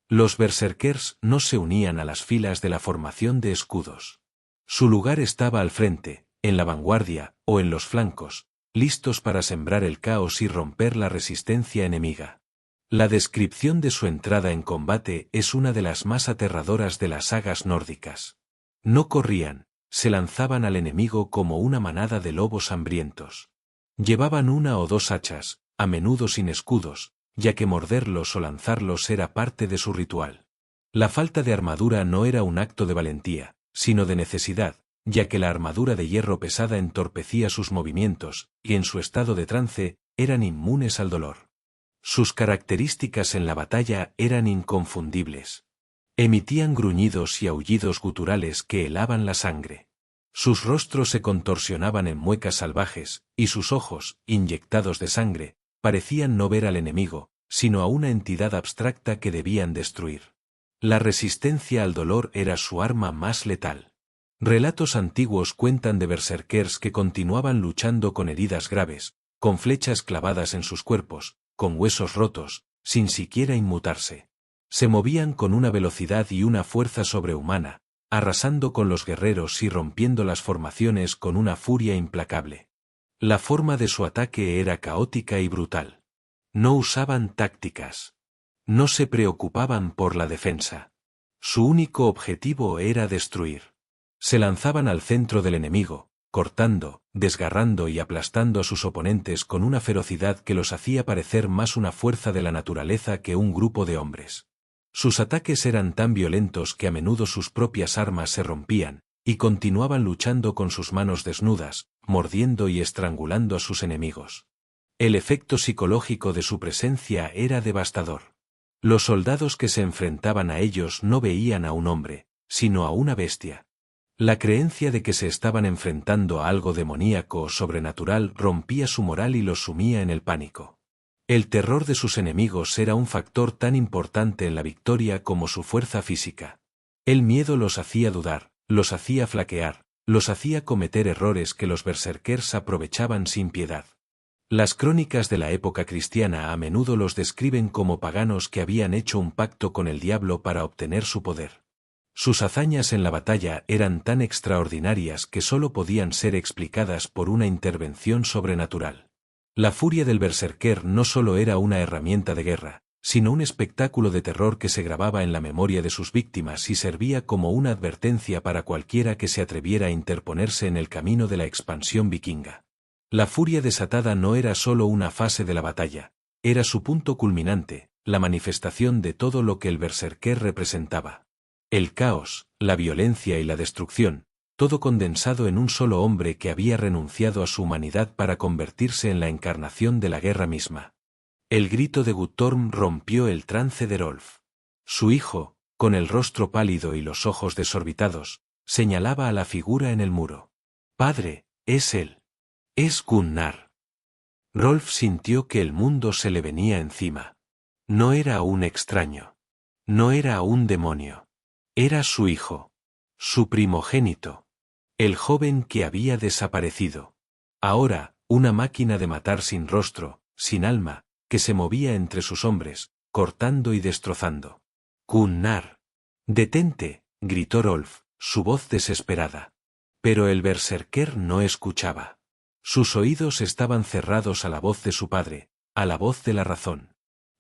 Los berserkers no se unían a las filas de la formación de escudos. Su lugar estaba al frente, en la vanguardia, o en los flancos, listos para sembrar el caos y romper la resistencia enemiga. La descripción de su entrada en combate es una de las más aterradoras de las sagas nórdicas. No corrían, se lanzaban al enemigo como una manada de lobos hambrientos. Llevaban 1 o 2 hachas, a menudo sin escudos, ya que morderlos o lanzarlos era parte de su ritual. La falta de armadura no era un acto de valentía, sino de necesidad, ya que la armadura de hierro pesada entorpecía sus movimientos, y en su estado de trance, eran inmunes al dolor. Sus características en la batalla eran inconfundibles. Emitían gruñidos y aullidos guturales que helaban la sangre. Sus rostros se contorsionaban en muecas salvajes, y sus ojos, inyectados de sangre, parecían no ver al enemigo, sino a una entidad abstracta que debían destruir. La resistencia al dolor era su arma más letal. Relatos antiguos cuentan de berserkers que continuaban luchando con heridas graves, con flechas clavadas en sus cuerpos, con huesos rotos, sin siquiera inmutarse. Se movían con una velocidad y una fuerza sobrehumana, arrasando con los guerreros y rompiendo las formaciones con una furia implacable. La forma de su ataque era caótica y brutal. No usaban tácticas. No se preocupaban por la defensa. Su único objetivo era destruir. Se lanzaban al centro del enemigo, cortando, desgarrando y aplastando a sus oponentes con una ferocidad que los hacía parecer más una fuerza de la naturaleza que un grupo de hombres. Sus ataques eran tan violentos que a menudo sus propias armas se rompían, y continuaban luchando con sus manos desnudas, mordiendo y estrangulando a sus enemigos. El efecto psicológico de su presencia era devastador. Los soldados que se enfrentaban a ellos no veían a un hombre, sino a una bestia. La creencia de que se estaban enfrentando a algo demoníaco o sobrenatural rompía su moral y los sumía en el pánico. El terror de sus enemigos era un factor tan importante en la victoria como su fuerza física. El miedo los hacía dudar, los hacía flaquear, los hacía cometer errores que los berserkers aprovechaban sin piedad. Las crónicas de la época cristiana a menudo los describen como paganos que habían hecho un pacto con el diablo para obtener su poder. Sus hazañas en la batalla eran tan extraordinarias que solo podían ser explicadas por una intervención sobrenatural. La furia del berserker no solo era una herramienta de guerra, sino un espectáculo de terror que se grababa en la memoria de sus víctimas y servía como una advertencia para cualquiera que se atreviera a interponerse en el camino de la expansión vikinga. La furia desatada no era solo una fase de la batalla, era su punto culminante, la manifestación de todo lo que el berserker representaba. El caos, la violencia y la destrucción, todo condensado en un solo hombre que había renunciado a su humanidad para convertirse en la encarnación de la guerra misma. El grito de Guttorm rompió el trance de Rolf. Su hijo, con el rostro pálido y los ojos desorbitados, señalaba a la figura en el muro. «Padre, es él. Es Gunnar». Rolf sintió que el mundo se le venía encima. No era un extraño. No era un demonio. Era su hijo. Su primogénito. El joven que había desaparecido. Ahora, una máquina de matar sin rostro, sin alma, que se movía entre sus hombres, cortando y destrozando. «Gunnar. Detente», gritó Rolf, su voz desesperada. Pero el berserker no escuchaba. Sus oídos estaban cerrados a la voz de su padre, a la voz de la razón.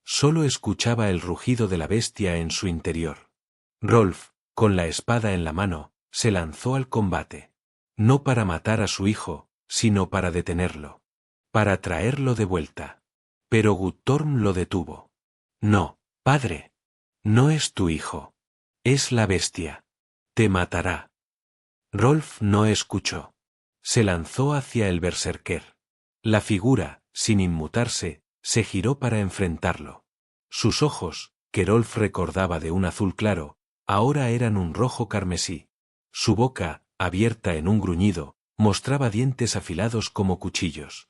Solo escuchaba el rugido de la bestia en su interior. Rolf, con la espada en la mano, se lanzó al combate. No para matar a su hijo, sino para detenerlo. Para traerlo de vuelta. Pero Guttorm lo detuvo. «No, padre. No es tu hijo. Es la bestia. Te matará». Rolf no escuchó. Se lanzó hacia el berserker. La figura, sin inmutarse, se giró para enfrentarlo. Sus ojos, que Rolf recordaba de un azul claro, ahora eran un rojo carmesí. Su boca, abierta en un gruñido, mostraba dientes afilados como cuchillos.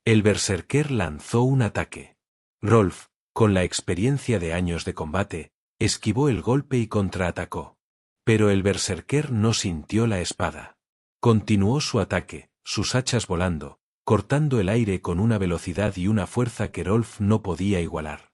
El berserker lanzó un ataque. Rolf, con la experiencia de años de combate, esquivó el golpe y contraatacó. Pero el berserker no sintió la espada. Continuó su ataque, sus hachas volando, cortando el aire con una velocidad y una fuerza que Rolf no podía igualar.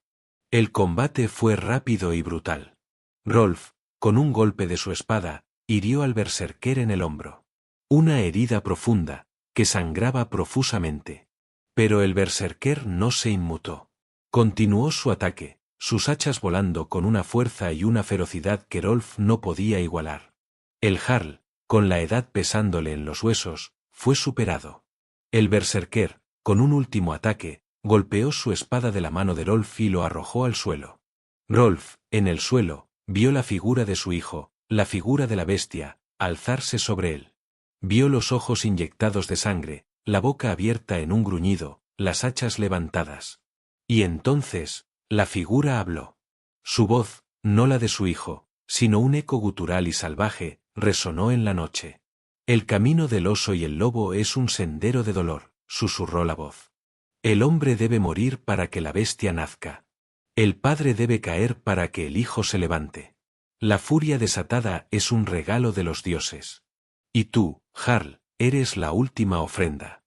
El combate fue rápido y brutal. Rolf, con un golpe de su espada, hirió al berserker en el hombro. Una herida profunda, que sangraba profusamente. Pero el berserker no se inmutó. Continuó su ataque, sus hachas volando con una fuerza y una ferocidad que Rolf no podía igualar. El jarl, con la edad pesándole en los huesos, fue superado. El berserker, con un último ataque, golpeó su espada de la mano de Rolf y lo arrojó al suelo. Rolf, en el suelo, Vio la figura de su hijo, la figura de la bestia, alzarse sobre él. Vio los ojos inyectados de sangre, la boca abierta en un gruñido, las hachas levantadas. Y entonces, la figura habló. Su voz, no la de su hijo, sino un eco gutural y salvaje, resonó en la noche. El camino del oso y el lobo es un sendero de dolor, susurró la voz. El hombre debe morir para que la bestia nazca. El padre debe caer para que el hijo se levante. La furia desatada es un regalo de los dioses. Y tú, Jarl, eres la última ofrenda.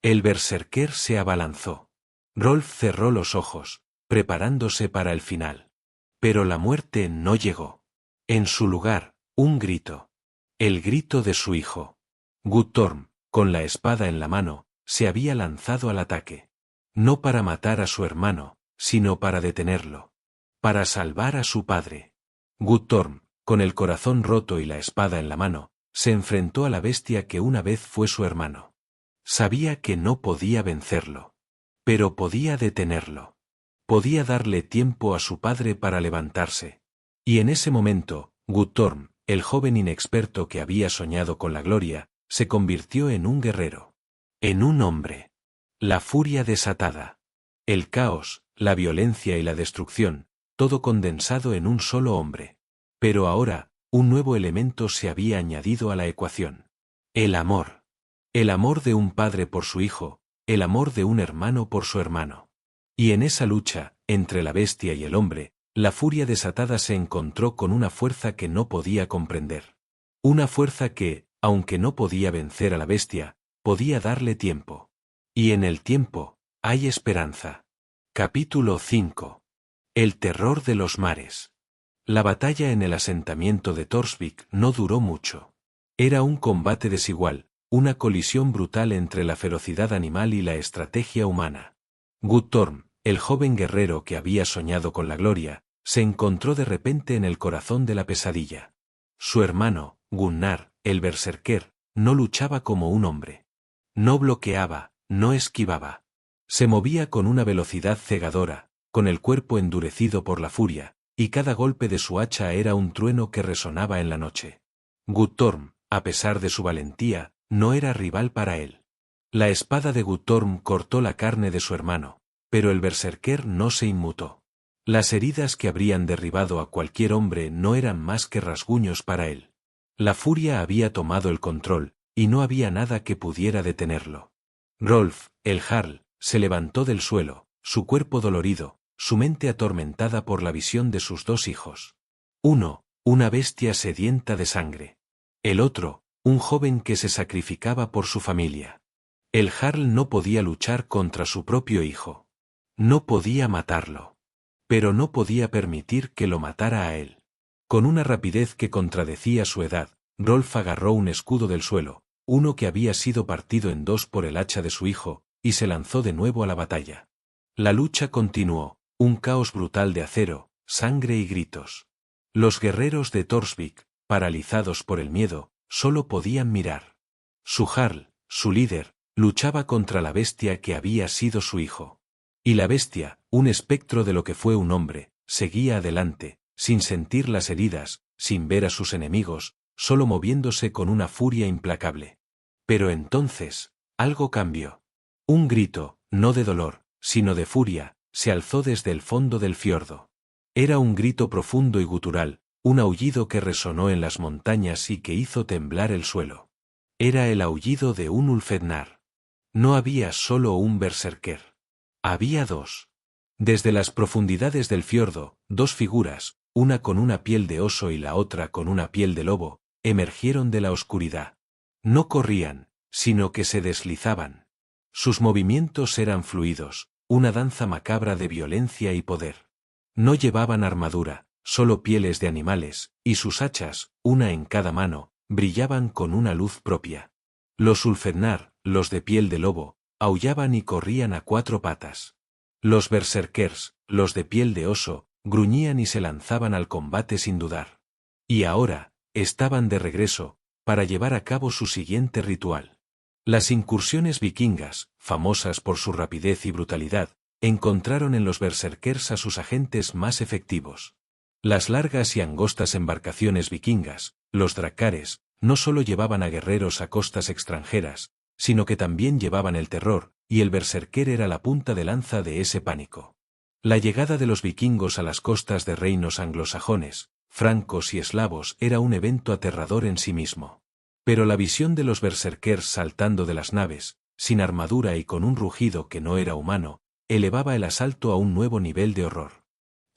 El berserker se abalanzó. Rolf cerró los ojos, preparándose para el final. Pero la muerte no llegó. En su lugar, un grito. El grito de su hijo. Guttorm, con la espada en la mano, se había lanzado al ataque. No para matar a su hermano, sino para detenerlo. Para salvar a su padre. Guttorm, con el corazón roto y la espada en la mano, se enfrentó a la bestia que una vez fue su hermano. Sabía que no podía vencerlo. Pero podía detenerlo. Podía darle tiempo a su padre para levantarse. Y en ese momento, Guttorm, el joven inexperto que había soñado con la gloria, se convirtió en un guerrero. En un hombre. La furia desatada. El caos, la violencia y la destrucción, todo condensado en un solo hombre. Pero ahora, un nuevo elemento se había añadido a la ecuación. El amor. El amor de un padre por su hijo, el amor de un hermano por su hermano. Y en esa lucha, entre la bestia y el hombre, la furia desatada se encontró con una fuerza que no podía comprender. Una fuerza que, aunque no podía vencer a la bestia, podía darle tiempo. Y en el tiempo, hay esperanza. Capítulo 5. El terror de los mares. La batalla en el asentamiento de Torsvik no duró mucho. Era un combate desigual, una colisión brutal entre la ferocidad animal y la estrategia humana. Guttorm, el joven guerrero que había soñado con la gloria, se encontró de repente en el corazón de la pesadilla. Su hermano, Gunnar, el berserker, no luchaba como un hombre. No bloqueaba, no esquivaba. Se movía con una velocidad cegadora, con el cuerpo endurecido por la furia, y cada golpe de su hacha era un trueno que resonaba en la noche. Guttorm, a pesar de su valentía, no era rival para él. La espada de Guttorm cortó la carne de su hermano, pero el berserker no se inmutó. Las heridas que habrían derribado a cualquier hombre no eran más que rasguños para él. La furia había tomado el control, y no había nada que pudiera detenerlo. Rolf, el Jarl, se levantó del suelo, su cuerpo dolorido, su mente atormentada por la visión de sus dos hijos. Uno, una bestia sedienta de sangre. El otro, un joven que se sacrificaba por su familia. El Jarl no podía luchar contra su propio hijo. No podía matarlo. Pero no podía permitir que lo matara a él. Con una rapidez que contradecía su edad, Rolf agarró un escudo del suelo, uno que había sido partido en dos por el hacha de su hijo, y se lanzó de nuevo a la batalla. La lucha continuó, un caos brutal de acero, sangre y gritos. Los guerreros de Torsvik, paralizados por el miedo, solo podían mirar. Su Jarl, su líder, luchaba contra la bestia que había sido su hijo. Y la bestia, un espectro de lo que fue un hombre, seguía adelante, sin sentir las heridas, sin ver a sus enemigos, solo moviéndose con una furia implacable. Pero entonces, algo cambió. Un grito, no de dolor, sino de furia, se alzó desde el fondo del fiordo. Era un grito profundo y gutural, un aullido que resonó en las montañas y que hizo temblar el suelo. Era el aullido de un Ulfednar. No había solo un berserker. Había dos. Desde las profundidades del fiordo, dos figuras, una con una piel de oso y la otra con una piel de lobo, emergieron de la oscuridad. No corrían, sino que se deslizaban. Sus movimientos eran fluidos, una danza macabra de violencia y poder. No llevaban armadura, solo pieles de animales, y sus hachas, una en cada mano, brillaban con una luz propia. Los Ulfednar, los de piel de lobo, aullaban y corrían a cuatro patas. Los berserkers, los de piel de oso, gruñían y se lanzaban al combate sin dudar. Y ahora, estaban de regreso, para llevar a cabo su siguiente ritual. Las incursiones vikingas, famosas por su rapidez y brutalidad, encontraron en los berserkers a sus agentes más efectivos. Las largas y angostas embarcaciones vikingas, los dracares, no solo llevaban a guerreros a costas extranjeras, sino que también llevaban el terror, y el berserker era la punta de lanza de ese pánico. La llegada de los vikingos a las costas de reinos anglosajones, francos y eslavos era un evento aterrador en sí mismo. Pero la visión de los berserkers saltando de las naves, sin armadura y con un rugido que no era humano, elevaba el asalto a un nuevo nivel de horror.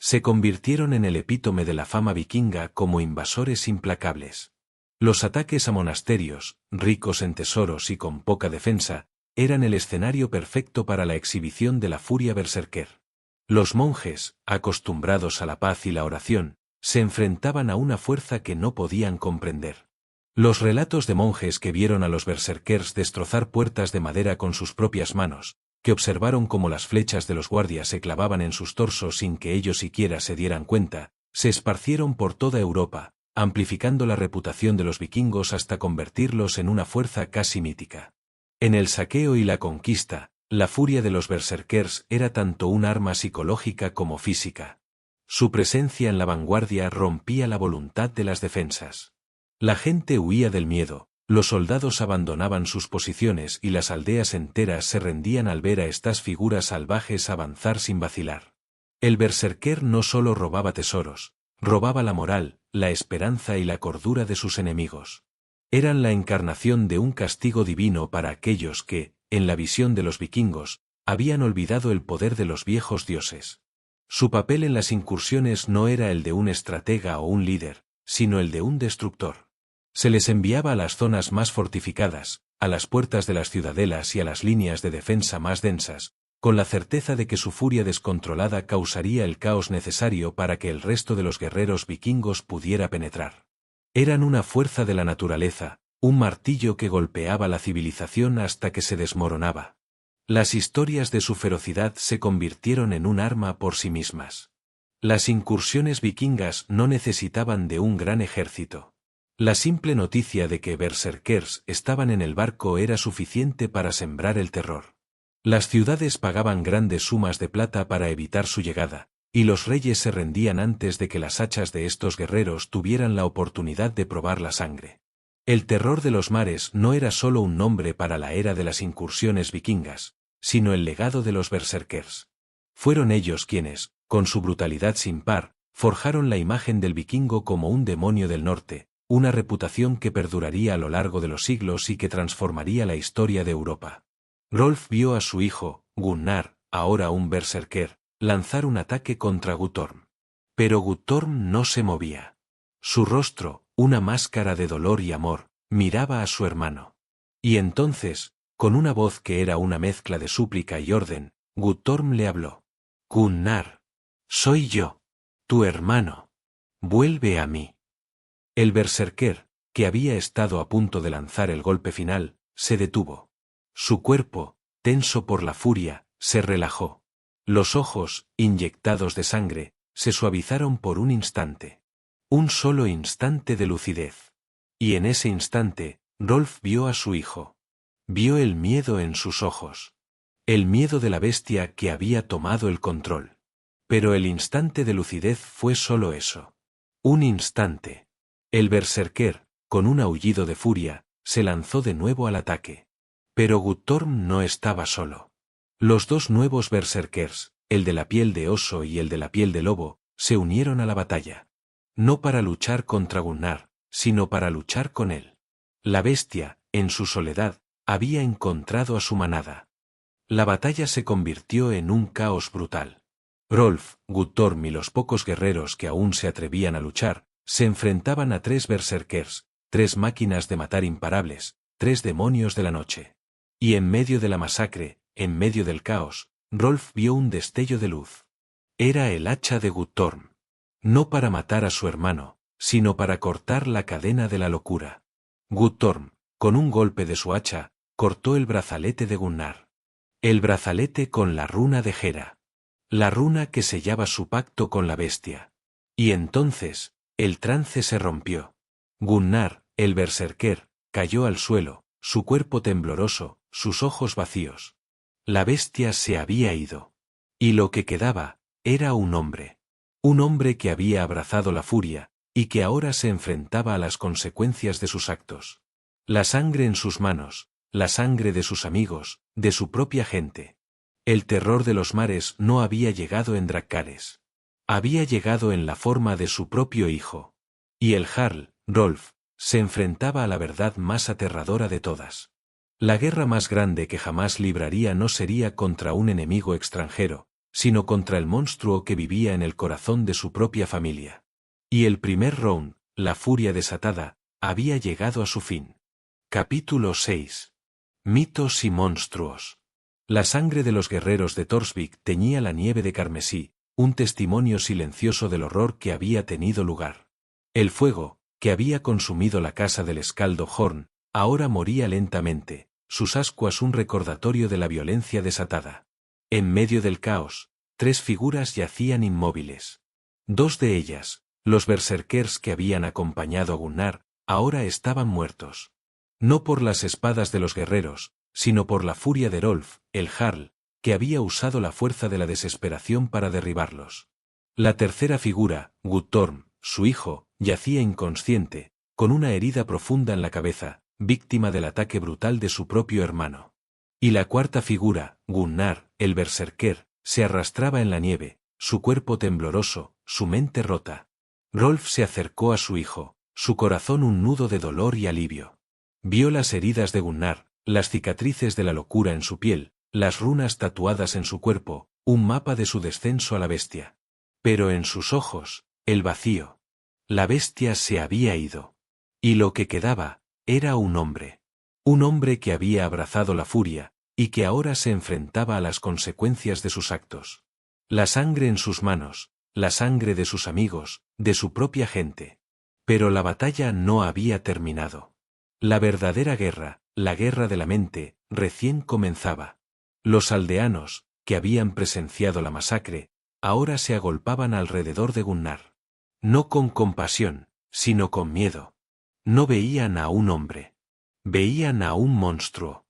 Se convirtieron en el epítome de la fama vikinga como invasores implacables. Los ataques a monasterios, ricos en tesoros y con poca defensa, eran el escenario perfecto para la exhibición de la furia berserker. Los monjes, acostumbrados a la paz y la oración, se enfrentaban a una fuerza que no podían comprender. Los relatos de monjes que vieron a los berserkers destrozar puertas de madera con sus propias manos, que observaron cómo las flechas de los guardias se clavaban en sus torsos sin que ellos siquiera se dieran cuenta, se esparcieron por toda Europa, amplificando la reputación de los vikingos hasta convertirlos en una fuerza casi mítica. En el saqueo y la conquista, la furia de los berserkers era tanto un arma psicológica como física. Su presencia en la vanguardia rompía la voluntad de las defensas. La gente huía del miedo, los soldados abandonaban sus posiciones y las aldeas enteras se rendían al ver a estas figuras salvajes avanzar sin vacilar. El berserker no solo robaba tesoros, robaba la moral, la esperanza y la cordura de sus enemigos. Eran la encarnación de un castigo divino para aquellos que, en la visión de los vikingos, habían olvidado el poder de los viejos dioses. Su papel en las incursiones no era el de un estratega o un líder, sino el de un destructor. Se les enviaba a las zonas más fortificadas, a las puertas de las ciudadelas y a las líneas de defensa más densas, con la certeza de que su furia descontrolada causaría el caos necesario para que el resto de los guerreros vikingos pudiera penetrar. Eran una fuerza de la naturaleza, un martillo que golpeaba la civilización hasta que se desmoronaba. Las historias de su ferocidad se convirtieron en un arma por sí mismas. Las incursiones vikingas no necesitaban de un gran ejército. La simple noticia de que berserkers estaban en el barco era suficiente para sembrar el terror. Las ciudades pagaban grandes sumas de plata para evitar su llegada, y los reyes se rendían antes de que las hachas de estos guerreros tuvieran la oportunidad de probar la sangre. El terror de los mares no era solo un nombre para la era de las incursiones vikingas, sino el legado de los berserkers. Fueron ellos quienes, con su brutalidad sin par, forjaron la imagen del vikingo como un demonio del norte, una reputación que perduraría a lo largo de los siglos y que transformaría la historia de Europa. Rolf vio a su hijo, Gunnar, ahora un berserker, lanzar un ataque contra Guttorm. Pero Guttorm no se movía. Su rostro, una máscara de dolor y amor, miraba a su hermano. Y entonces, con una voz que era una mezcla de súplica y orden, Guttorm le habló. Gunnar, soy yo, tu hermano. Vuelve a mí. El berserker, que había estado a punto de lanzar el golpe final, se detuvo. Su cuerpo, tenso por la furia, se relajó. Los ojos, inyectados de sangre, se suavizaron por un instante. Un solo instante de lucidez. Y en ese instante, Rolf vio a su hijo. Vio el miedo en sus ojos. El miedo de la bestia que había tomado el control. Pero el instante de lucidez fue solo eso. Un instante. El berserker, con un aullido de furia, se lanzó de nuevo al ataque. Pero Guttorm no estaba solo. Los dos nuevos berserkers, el de la piel de oso y el de la piel de lobo, se unieron a la batalla. No para luchar contra Gunnar, sino para luchar con él. La bestia, en su soledad, había encontrado a su manada. La batalla se convirtió en un caos brutal. Rolf, Guttorm y los pocos guerreros que aún se atrevían a luchar, se enfrentaban a 3 berserkers, 3 máquinas de matar imparables, 3 demonios de la noche. Y en medio de la masacre, en medio del caos, Rolf vio un destello de luz. Era el hacha de Guttorm. No para matar a su hermano, sino para cortar la cadena de la locura. Guttorm, con un golpe de su hacha, cortó el brazalete de Gunnar. El brazalete con la runa de Hera. La runa que sellaba su pacto con la bestia. Y entonces, el trance se rompió. Gunnar, el berserker, cayó al suelo, su cuerpo tembloroso, sus ojos vacíos. La bestia se había ido. Y lo que quedaba, era un hombre. Un hombre que había abrazado la furia, y que ahora se enfrentaba a las consecuencias de sus actos. La sangre en sus manos, la sangre de sus amigos, de su propia gente. El terror de los mares no había llegado en Drakkars. Había llegado en la forma de su propio hijo. Y el Jarl, Rolf, se enfrentaba a la verdad más aterradora de todas. La guerra más grande que jamás libraría no sería contra un enemigo extranjero, sino contra el monstruo que vivía en el corazón de su propia familia. Y el primer round, la furia desatada, había llegado a su fin. Capítulo 6. Mitos y monstruos. La sangre de los guerreros de Torsvik teñía la nieve de carmesí, un testimonio silencioso del horror que había tenido lugar. El fuego, que había consumido la casa del escaldo Horn, ahora moría lentamente, sus ascuas un recordatorio de la violencia desatada. En medio del caos, 3 figuras yacían inmóviles. 2 de ellas, los berserkers que habían acompañado a Gunnar, ahora estaban muertos. No por las espadas de los guerreros, sino por la furia de Rolf, el Jarl, que había usado la fuerza de la desesperación para derribarlos. La tercera figura, Guttorm, su hijo, yacía inconsciente, con una herida profunda en la cabeza, víctima del ataque brutal de su propio hermano. Y la cuarta figura, Gunnar, el berserker, se arrastraba en la nieve, su cuerpo tembloroso, su mente rota. Rolf se acercó a su hijo, su corazón un nudo de dolor y alivio. Vio las heridas de Gunnar, las cicatrices de la locura en su piel, las runas tatuadas en su cuerpo, un mapa de su descenso a la bestia. Pero en sus ojos, el vacío. La bestia se había ido. Y lo que quedaba, era un hombre. Un hombre que había abrazado la furia, y que ahora se enfrentaba a las consecuencias de sus actos. La sangre en sus manos, la sangre de sus amigos, de su propia gente. Pero la batalla no había terminado. La verdadera guerra, la guerra de la mente, recién comenzaba. Los aldeanos, que habían presenciado la masacre, ahora se agolpaban alrededor de Gunnar. No con compasión, sino con miedo. No veían a un hombre. Veían a un monstruo.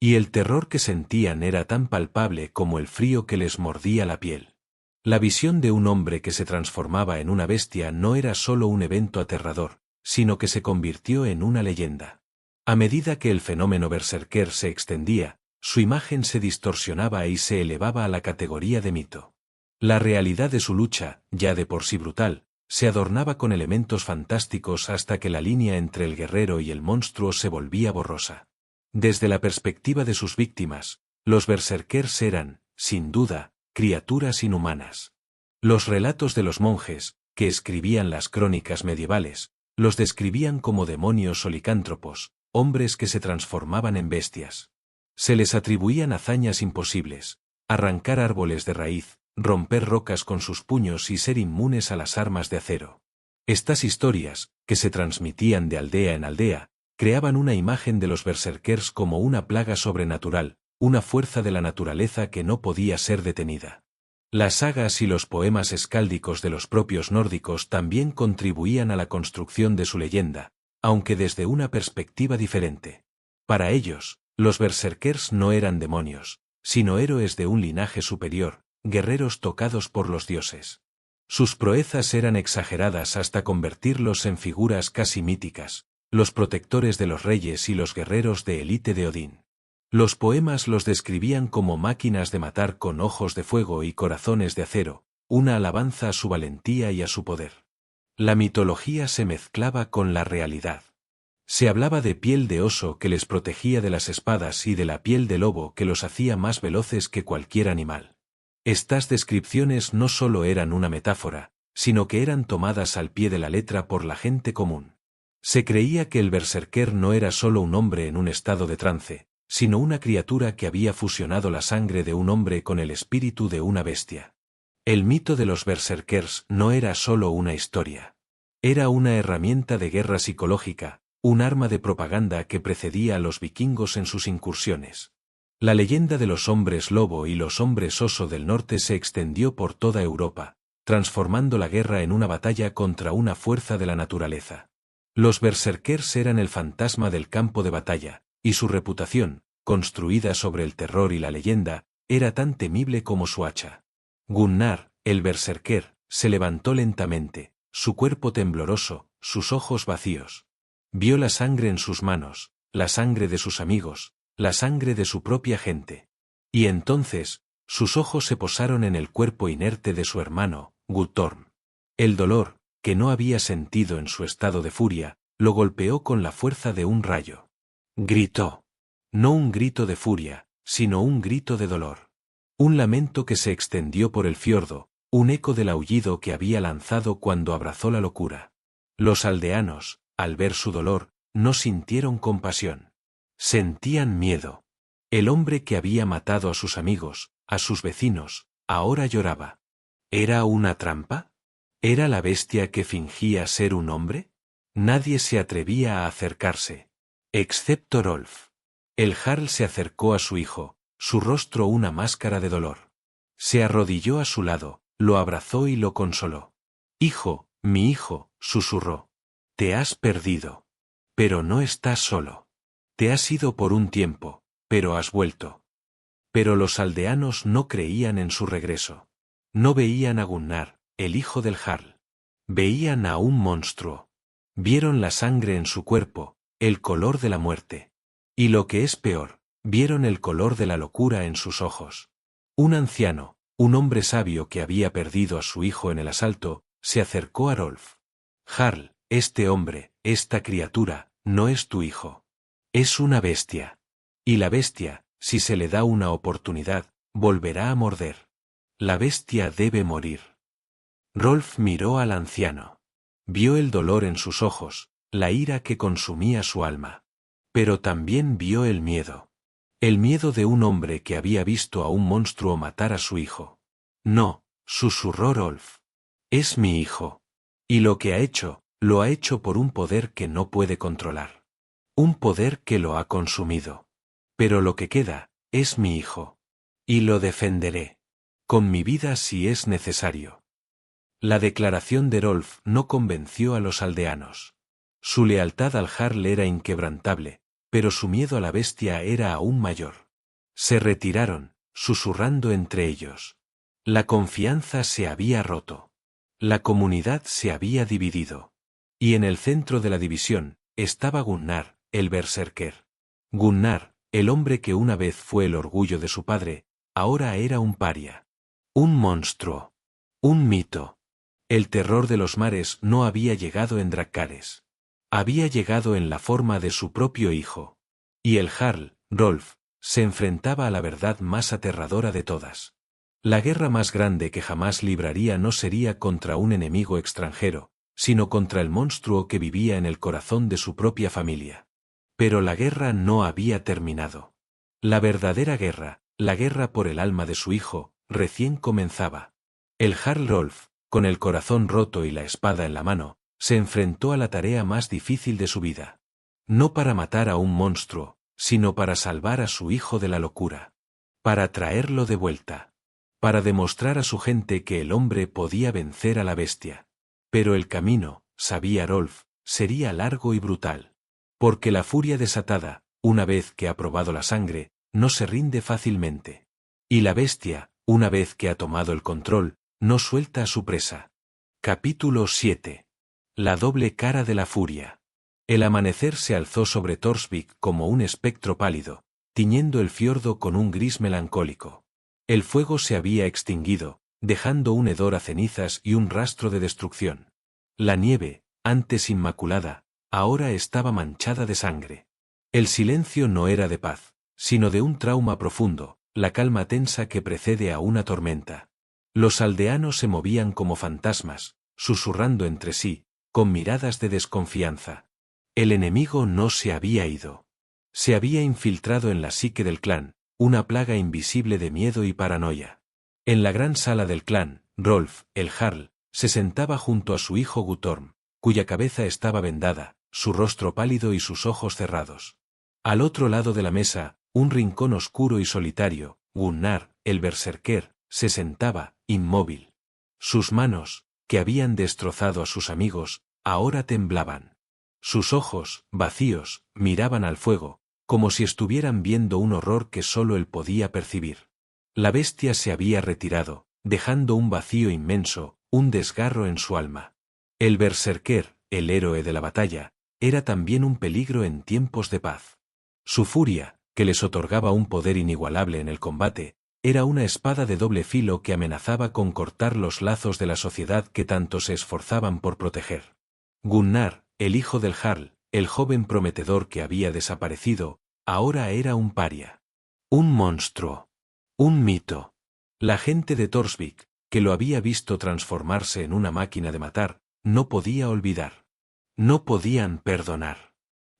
Y el terror que sentían era tan palpable como el frío que les mordía la piel. La visión de un hombre que se transformaba en una bestia no era solo un evento aterrador, sino que se convirtió en una leyenda. A medida que el fenómeno berserker se extendía, su imagen se distorsionaba y se elevaba a la categoría de mito. La realidad de su lucha, ya de por sí brutal, se adornaba con elementos fantásticos hasta que la línea entre el guerrero y el monstruo se volvía borrosa. Desde la perspectiva de sus víctimas, los berserkers eran, sin duda, criaturas inhumanas. Los relatos de los monjes, que escribían las crónicas medievales, los describían como demonios o licántropos, hombres que se transformaban en bestias. Se les atribuían hazañas imposibles, arrancar árboles de raíz, romper rocas con sus puños y ser inmunes a las armas de acero. Estas historias, que se transmitían de aldea en aldea, creaban una imagen de los berserkers como una plaga sobrenatural, una fuerza de la naturaleza que no podía ser detenida. Las sagas y los poemas escáldicos de los propios nórdicos también contribuían a la construcción de su leyenda, aunque desde una perspectiva diferente. Para ellos, los berserkers no eran demonios, sino héroes de un linaje superior, guerreros tocados por los dioses. Sus proezas eran exageradas hasta convertirlos en figuras casi míticas, los protectores de los reyes y los guerreros de élite de Odín. Los poemas los describían como máquinas de matar con ojos de fuego y corazones de acero, una alabanza a su valentía y a su poder. La mitología se mezclaba con la realidad. Se hablaba de piel de oso que les protegía de las espadas y de la piel de lobo que los hacía más veloces que cualquier animal. Estas descripciones no solo eran una metáfora, sino que eran tomadas al pie de la letra por la gente común. Se creía que el berserker no era solo un hombre en un estado de trance, sino una criatura que había fusionado la sangre de un hombre con el espíritu de una bestia. El mito de los berserkers no era solo una historia. Era una herramienta de guerra psicológica, un arma de propaganda que precedía a los vikingos en sus incursiones. La leyenda de los hombres lobo y los hombres oso del norte se extendió por toda Europa, transformando la guerra en una batalla contra una fuerza de la naturaleza. Los berserkers eran el fantasma del campo de batalla, y su reputación, construida sobre el terror y la leyenda, era tan temible como su hacha. Gunnar, el berserker, se levantó lentamente, su cuerpo tembloroso, sus ojos vacíos. Vio la sangre en sus manos, la sangre de sus amigos, la sangre de su propia gente. Y entonces, sus ojos se posaron en el cuerpo inerte de su hermano, Guttorm. El dolor, que no había sentido en su estado de furia, lo golpeó con la fuerza de un rayo. Gritó. No un grito de furia, sino un grito de dolor. Un lamento que se extendió por el fiordo, un eco del aullido que había lanzado cuando abrazó la locura. Los aldeanos, al ver su dolor, no sintieron compasión. Sentían miedo. El hombre que había matado a sus amigos, a sus vecinos, ahora lloraba. ¿Era una trampa? ¿Era la bestia que fingía ser un hombre? Nadie se atrevía a acercarse. Excepto Rolf. El jarl se acercó a su hijo, su rostro una máscara de dolor. Se arrodilló a su lado, lo abrazó y lo consoló. Hijo, mi hijo, susurró. Te has perdido. Pero no estás solo. Te has ido por un tiempo, pero has vuelto. Pero los aldeanos no creían en su regreso. No veían a Gunnar, el hijo del jarl. Veían a un monstruo. Vieron la sangre en su cuerpo, el color de la muerte. Y lo que es peor, vieron el color de la locura en sus ojos. Un anciano, un hombre sabio que había perdido a su hijo en el asalto, se acercó a Rolf. Jarl, este hombre, esta criatura, no es tu hijo. Es una bestia. Y la bestia, si se le da una oportunidad, volverá a morder. La bestia debe morir. Rolf miró al anciano. Vio el dolor en sus ojos, la ira que consumía su alma. Pero también vio el miedo. El miedo de un hombre que había visto a un monstruo matar a su hijo. No, susurró Rolf. Es mi hijo. Y lo que ha hecho, lo ha hecho por un poder que no puede controlar. Un poder que lo ha consumido. Pero lo que queda, es mi hijo. Y lo defenderé. Con mi vida si es necesario. La declaración de Rolf no convenció a los aldeanos. Su lealtad al jarl era inquebrantable, pero su miedo a la bestia era aún mayor. Se retiraron, susurrando entre ellos. La confianza se había roto. La comunidad se había dividido. Y en el centro de la división, estaba Gunnar, el berserker. Gunnar, el hombre que una vez fue el orgullo de su padre, ahora era un paria. Un monstruo. Un mito. El terror de los mares no había llegado en Drakkars. Había llegado en la forma de su propio hijo. Y el jarl, Rolf, se enfrentaba a la verdad más aterradora de todas. La guerra más grande que jamás libraría no sería contra un enemigo extranjero, sino contra el monstruo que vivía en el corazón de su propia familia. Pero la guerra no había terminado. La verdadera guerra, la guerra por el alma de su hijo, recién comenzaba. El jarl Rolf, con el corazón roto y la espada en la mano, se enfrentó a la tarea más difícil de su vida. No para matar a un monstruo, sino para salvar a su hijo de la locura. Para traerlo de vuelta. Para demostrar a su gente que el hombre podía vencer a la bestia. Pero el camino, sabía Rolf, sería largo y brutal. Porque la furia desatada, una vez que ha probado la sangre, no se rinde fácilmente. Y la bestia, una vez que ha tomado el control, no suelta a su presa. Capítulo 7. La doble cara de la furia. El amanecer se alzó sobre Torsvik como un espectro pálido, tiñendo el fiordo con un gris melancólico. El fuego se había extinguido, dejando un hedor a cenizas y un rastro de destrucción. La nieve, antes inmaculada, ahora estaba manchada de sangre. El silencio no era de paz, sino de un trauma profundo, la calma tensa que precede a una tormenta. Los aldeanos se movían como fantasmas, susurrando entre sí, con miradas de desconfianza. El enemigo no se había ido. Se había infiltrado en la psique del clan, una plaga invisible de miedo y paranoia. En la gran sala del clan, Rolf, el jarl, se sentaba junto a su hijo Guttorm, cuya cabeza estaba vendada, su rostro pálido y sus ojos cerrados. Al otro lado de la mesa, un rincón oscuro y solitario, Gunnar, el berserker, se sentaba, inmóvil. Sus manos, que habían destrozado a sus amigos, ahora temblaban. Sus ojos, vacíos, miraban al fuego, como si estuvieran viendo un horror que solo él podía percibir. La bestia se había retirado, dejando un vacío inmenso, un desgarro en su alma. El berserker, el héroe de la batalla, era también un peligro en tiempos de paz. Su furia, que les otorgaba un poder inigualable en el combate, era una espada de doble filo que amenazaba con cortar los lazos de la sociedad que tanto se esforzaban por proteger. Gunnar, el hijo del Jarl, el joven prometedor que había desaparecido, ahora era un paria. Un monstruo. Un mito. La gente de Torsvik, que lo había visto transformarse en una máquina de matar, no podía olvidar. No podían perdonar.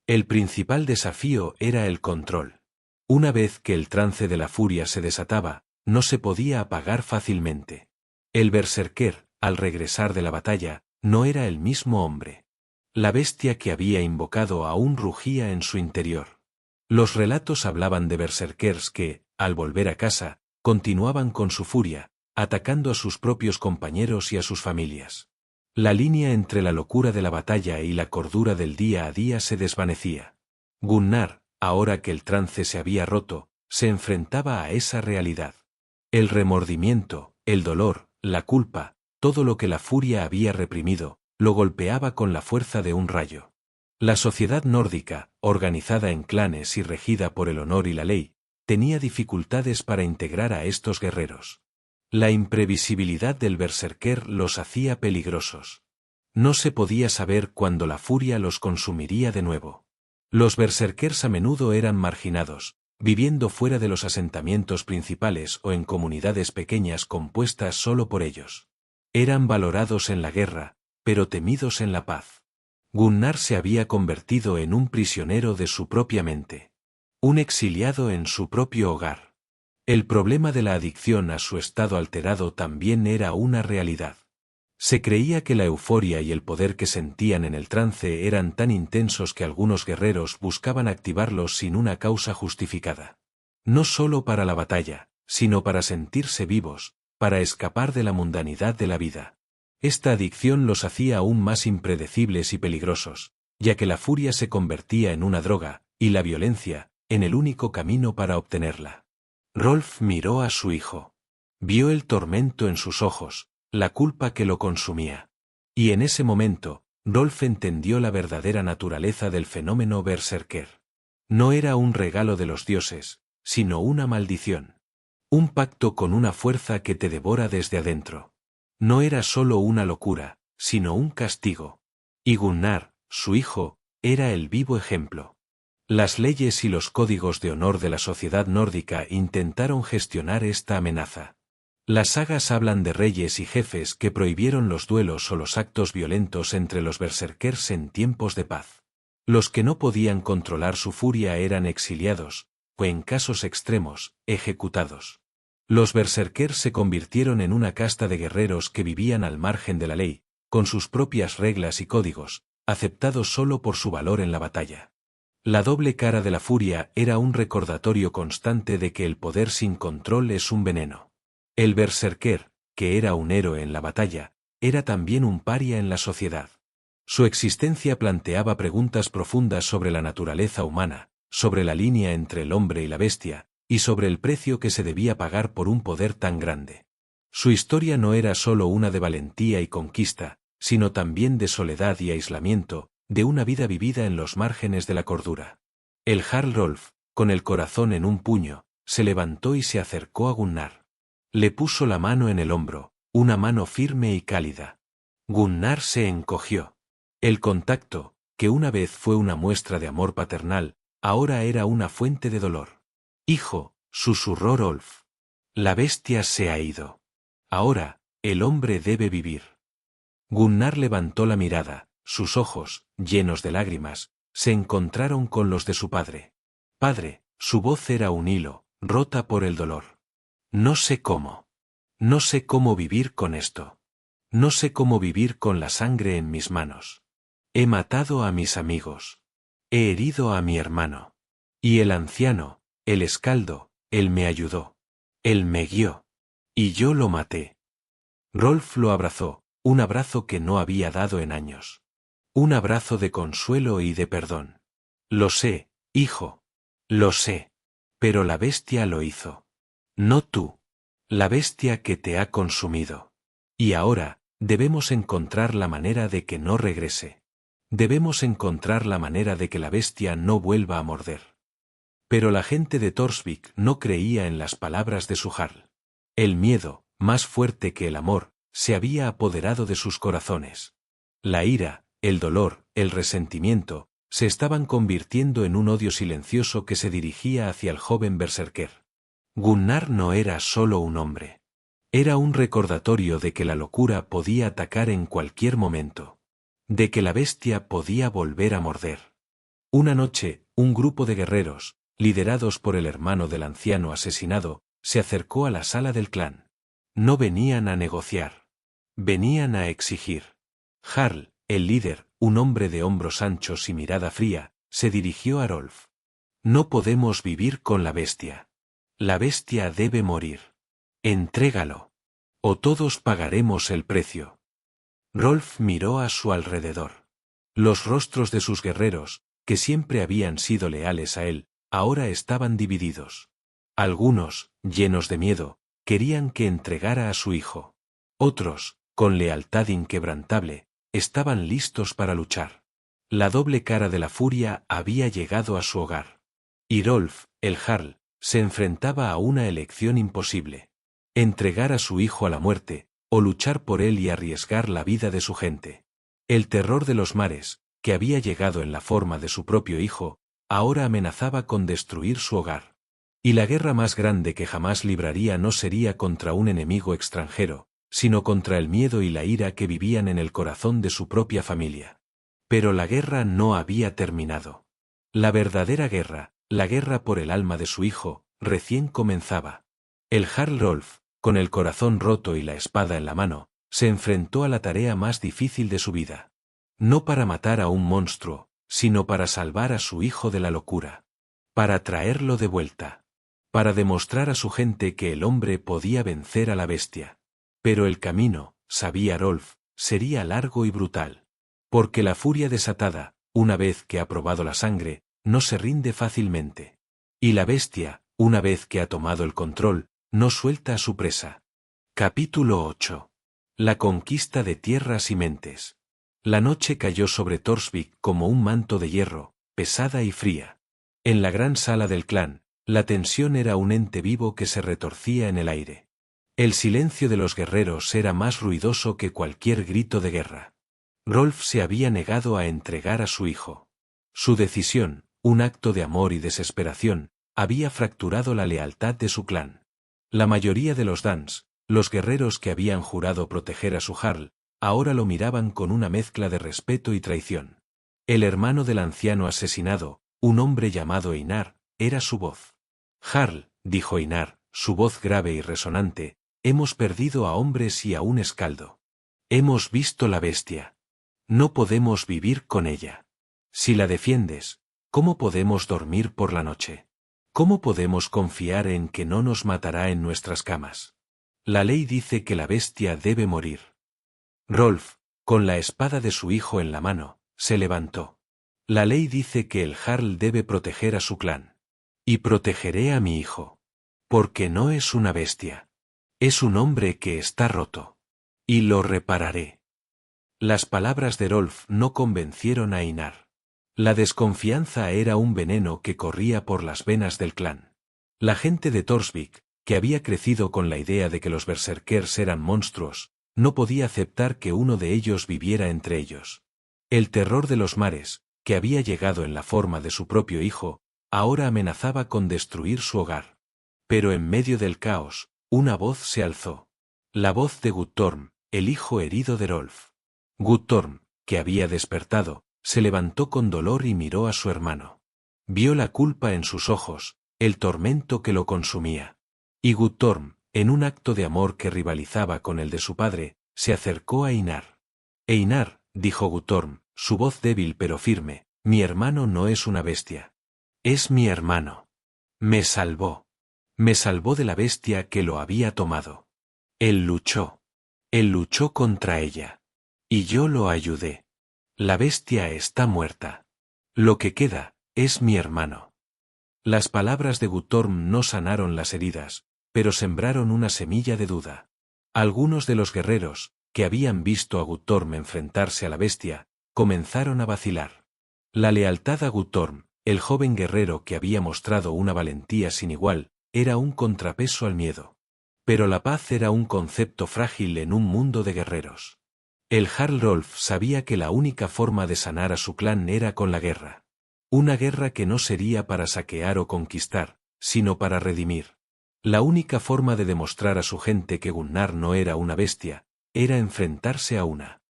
El principal desafío era el control. Una vez que el trance de la furia se desataba, no se podía apagar fácilmente. El berserker, al regresar de la batalla, no era el mismo hombre. La bestia que había invocado aún rugía en su interior. Los relatos hablaban de berserkers que, al volver a casa, continuaban con su furia, atacando a sus propios compañeros y a sus familias. La línea entre la locura de la batalla y la cordura del día a día se desvanecía. Gunnar, ahora que el trance se había roto, se enfrentaba a esa realidad. El remordimiento, el dolor, la culpa, todo lo que la furia había reprimido, lo golpeaba con la fuerza de un rayo. La sociedad nórdica, organizada en clanes y regida por el honor y la ley, tenía dificultades para integrar a estos guerreros. La imprevisibilidad del berserker los hacía peligrosos. No se podía saber cuándo la furia los consumiría de nuevo. Los berserkers a menudo eran marginados, viviendo fuera de los asentamientos principales o en comunidades pequeñas compuestas solo por ellos. Eran valorados en la guerra, pero temidos en la paz. Gunnar se había convertido en un prisionero de su propia mente. Un exiliado en su propio hogar. El problema de la adicción a su estado alterado también era una realidad. Se creía que la euforia y el poder que sentían en el trance eran tan intensos que algunos guerreros buscaban activarlos sin una causa justificada. No solo para la batalla, sino para sentirse vivos, para escapar de la mundanidad de la vida. Esta adicción los hacía aún más impredecibles y peligrosos, ya que la furia se convertía en una droga, y la violencia, en el único camino para obtenerla. Rolf miró a su hijo. Vio el tormento en sus ojos, la culpa que lo consumía. Y en ese momento, Rolf entendió la verdadera naturaleza del fenómeno berserker. No era un regalo de los dioses, sino una maldición. Un pacto con una fuerza que te devora desde adentro. No era solo una locura, sino un castigo. Y Gunnar, su hijo, era el vivo ejemplo. Las leyes y los códigos de honor de la sociedad nórdica intentaron gestionar esta amenaza. Las sagas hablan de reyes y jefes que prohibieron los duelos o los actos violentos entre los berserkers en tiempos de paz. Los que no podían controlar su furia eran exiliados, o en casos extremos, ejecutados. Los berserkers se convirtieron en una casta de guerreros que vivían al margen de la ley, con sus propias reglas y códigos, aceptados solo por su valor en la batalla. La doble cara de la furia era un recordatorio constante de que el poder sin control es un veneno. El berserker, que era un héroe en la batalla, era también un paria en la sociedad. Su existencia planteaba preguntas profundas sobre la naturaleza humana, sobre la línea entre el hombre y la bestia, y sobre el precio que se debía pagar por un poder tan grande. Su historia no era solo una de valentía y conquista, sino también de soledad y aislamiento, de una vida vivida en los márgenes de la cordura. El Jarl Rolf, con el corazón en un puño, se levantó y se acercó a Gunnar. Le puso la mano en el hombro, una mano firme y cálida. Gunnar se encogió. El contacto, que una vez fue una muestra de amor paternal, ahora era una fuente de dolor. Hijo, susurró Rolf. La bestia se ha ido. Ahora, el hombre debe vivir. Gunnar levantó la mirada, sus ojos, llenos de lágrimas, se encontraron con los de su padre. Padre, su voz era un hilo, rota por el dolor. No sé cómo. No sé cómo vivir con esto. No sé cómo vivir con la sangre en mis manos. He matado a mis amigos. He herido a mi hermano. Y el anciano, el escaldo, él me ayudó. Él me guió. Y yo lo maté. Rolf lo abrazó, un abrazo que no había dado en años. Un abrazo de consuelo y de perdón. Lo sé, hijo. Lo sé. Pero la bestia lo hizo. No tú. La bestia que te ha consumido. Y ahora, Debemos encontrar la manera de que no regrese. Debemos encontrar la manera de que la bestia no vuelva a morder. Pero la gente de Torsvik no creía en las palabras de su jarl. El miedo, más fuerte que el amor, se había apoderado de sus corazones. La ira, el dolor, el resentimiento, se estaban convirtiendo en un odio silencioso que se dirigía hacia el joven berserker. Gunnar no era solo un hombre. Era un recordatorio de que la locura podía atacar en cualquier momento. De que la bestia podía volver a morder. Una noche, un grupo de guerreros, liderados por el hermano del anciano asesinado, se acercó a la sala del clan. No venían a negociar. Venían a exigir. Jarl, el líder, un hombre de hombros anchos y mirada fría, se dirigió a Rolf. No podemos vivir con la bestia. La bestia debe morir. Entrégalo. O todos pagaremos el precio. Rolf miró a su alrededor. Los rostros de sus guerreros, que siempre habían sido leales a él, ahora estaban divididos. Algunos, llenos de miedo, querían que entregara a su hijo. Otros, con lealtad inquebrantable, estaban listos para luchar. La doble cara de la furia había llegado a su hogar. Y Rolf, el jarl, se enfrentaba a una elección imposible. Entregar a su hijo a la muerte, o luchar por él y arriesgar la vida de su gente. El terror de los mares, que había llegado en la forma de su propio hijo, ahora amenazaba con destruir su hogar. Y la guerra más grande que jamás libraría no sería contra un enemigo extranjero, sino contra el miedo y la ira que vivían en el corazón de su propia familia. Pero la guerra no había terminado. La verdadera guerra, la guerra por el alma de su hijo, recién comenzaba. El jarl Rolf, con el corazón roto y la espada en la mano, se enfrentó a la tarea más difícil de su vida. No para matar a un monstruo, sino para salvar a su hijo de la locura. Para traerlo de vuelta. Para demostrar a su gente que el hombre podía vencer a la bestia. Pero el camino, sabía Rolf, sería largo y brutal. Porque la furia desatada, una vez que ha probado la sangre, no se rinde fácilmente. Y la bestia, una vez que ha tomado el control, no suelta a su presa. Capítulo 8. La conquista de tierras y mentes. La noche cayó sobre Torsvik como un manto de hierro, pesada y fría. En la gran sala del clan, la tensión era un ente vivo que se retorcía en el aire. El silencio de los guerreros era más ruidoso que cualquier grito de guerra. Rolf se había negado a entregar a su hijo. Su decisión, un acto de amor y desesperación, había fracturado la lealtad de su clan. La mayoría de los Dans, los guerreros que habían jurado proteger a su jarl, ahora lo miraban con una mezcla de respeto y traición. El hermano del anciano asesinado, un hombre llamado Einar, era su voz. Jarl, dijo Einar, su voz grave y resonante, hemos perdido a hombres y a un escaldo. Hemos visto la bestia. No podemos vivir con ella. Si la defiendes, ¿cómo podemos dormir por la noche? ¿Cómo podemos confiar en que no nos matará en nuestras camas? La ley dice que la bestia debe morir. Rolf, con la espada de su hijo en la mano, se levantó. La ley dice que el jarl debe proteger a su clan. Y protegeré a mi hijo. Porque no es una bestia. Es un hombre que está roto. Y lo repararé. Las palabras de Rolf no convencieron a Einar. La desconfianza era un veneno que corría por las venas del clan. La gente de Torsvik, que había crecido con la idea de que los berserkers eran monstruos, no podía aceptar que uno de ellos viviera entre ellos. El terror de los mares, que había llegado en la forma de su propio hijo, ahora amenazaba con destruir su hogar. Pero en medio del caos, una voz se alzó. La voz de Guttorm, el hijo herido de Rolf. Guttorm, que había despertado, se levantó con dolor y miró a su hermano. Vio la culpa en sus ojos, el tormento que lo consumía. Y Guttorm, en un acto de amor que rivalizaba con el de su padre, se acercó a Einar. Einar, dijo Guttorm, su voz débil pero firme, mi hermano no es una bestia. Es mi hermano. Me salvó. Me salvó de la bestia que lo había tomado. Él luchó. Él luchó contra ella. Y yo lo ayudé. La bestia está muerta. Lo que queda, es mi hermano. Las palabras de Guttorm no sanaron las heridas, pero sembraron una semilla de duda. Algunos de los guerreros, que habían visto a Guttorm enfrentarse a la bestia, comenzaron a vacilar. La lealtad a Guttorm, el joven guerrero que había mostrado una valentía sin igual, era un contrapeso al miedo. Pero la paz era un concepto frágil en un mundo de guerreros. El Jarl Rolf sabía que la única forma de sanar a su clan era con la guerra. Una guerra que no sería para saquear o conquistar, sino para redimir. La única forma de demostrar a su gente que Gunnar no era una bestia, era enfrentarse a una.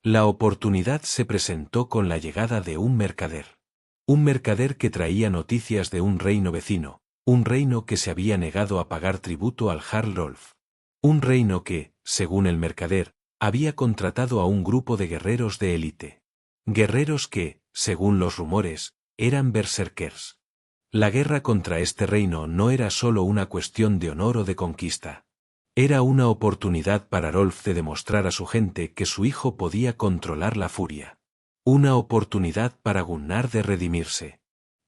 La oportunidad se presentó con la llegada de un mercader. Un mercader que traía noticias de un reino vecino, un reino que se había negado a pagar tributo al Jarl Rolf. Un reino que, según el mercader, había contratado a un grupo de guerreros de élite. Guerreros que, según los rumores, eran berserkers. La guerra contra este reino no era solo una cuestión de honor o de conquista. Era una oportunidad para Rolf de demostrar a su gente que su hijo podía controlar la furia. Una oportunidad para Gunnar de redimirse.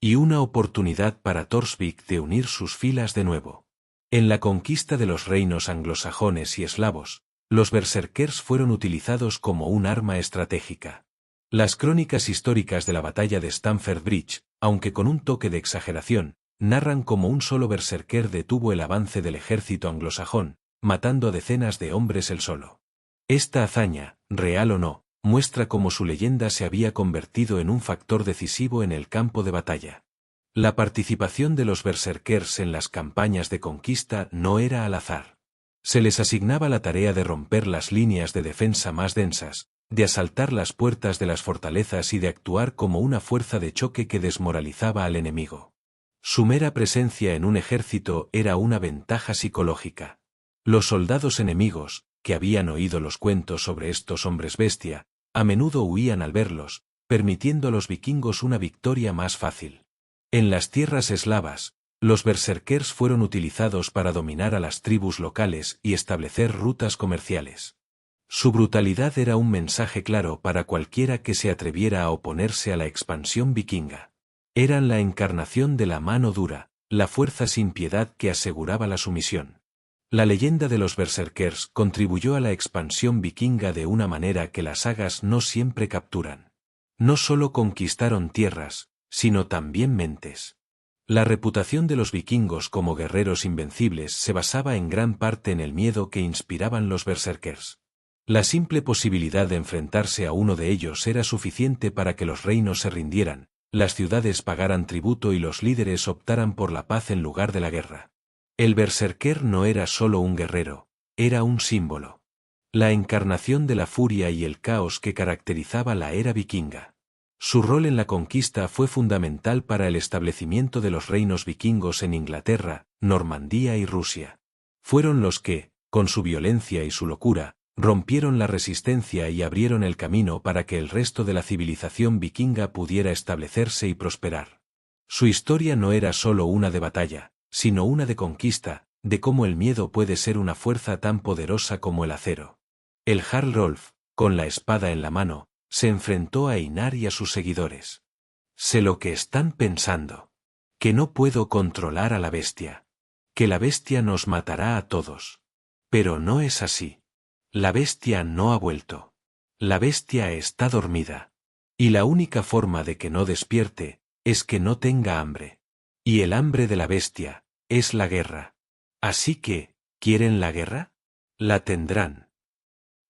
Y una oportunidad para Torsvik de unir sus filas de nuevo. En la conquista de los reinos anglosajones y eslavos, los berserkers fueron utilizados como un arma estratégica. Las crónicas históricas de la batalla de Stamford Bridge, aunque con un toque de exageración, narran cómo un solo berserker detuvo el avance del ejército anglosajón, matando a decenas de hombres él solo. Esta hazaña, real o no, muestra cómo su leyenda se había convertido en un factor decisivo en el campo de batalla. La participación de los berserkers en las campañas de conquista no era al azar. Se les asignaba la tarea de romper las líneas de defensa más densas, de asaltar las puertas de las fortalezas y de actuar como una fuerza de choque que desmoralizaba al enemigo. Su mera presencia en un ejército era una ventaja psicológica. Los soldados enemigos, que habían oído los cuentos sobre estos hombres bestia, a menudo huían al verlos, permitiendo a los vikingos una victoria más fácil. En las tierras eslavas, los berserkers fueron utilizados para dominar a las tribus locales y establecer rutas comerciales. Su brutalidad era un mensaje claro para cualquiera que se atreviera a oponerse a la expansión vikinga. Eran la encarnación de la mano dura, la fuerza sin piedad que aseguraba la sumisión. La leyenda de los berserkers contribuyó a la expansión vikinga de una manera que las sagas no siempre capturan. No solo conquistaron tierras, sino también mentes. La reputación de los vikingos como guerreros invencibles se basaba en gran parte en el miedo que inspiraban los berserkers. La simple posibilidad de enfrentarse a uno de ellos era suficiente para que los reinos se rindieran, las ciudades pagaran tributo y los líderes optaran por la paz en lugar de la guerra. El berserker no era solo un guerrero, era un símbolo. La encarnación de la furia y el caos que caracterizaba la era vikinga. Su rol en la conquista fue fundamental para el establecimiento de los reinos vikingos en Inglaterra, Normandía y Rusia. Fueron los que, con su violencia y su locura, rompieron la resistencia y abrieron el camino para que el resto de la civilización vikinga pudiera establecerse y prosperar. Su historia no era solo una de batalla, sino una de conquista, de cómo el miedo puede ser una fuerza tan poderosa como el acero. El Jarl Rolf, con la espada en la mano, se enfrentó a Einar y a sus seguidores. Sé lo que están pensando. Que no puedo controlar a la bestia. Que la bestia nos matará a todos. Pero no es así. La bestia no ha vuelto. La bestia está dormida. Y la única forma de que no despierte, es que no tenga hambre. Y el hambre de la bestia, es la guerra. Así que, ¿quieren la guerra? La tendrán.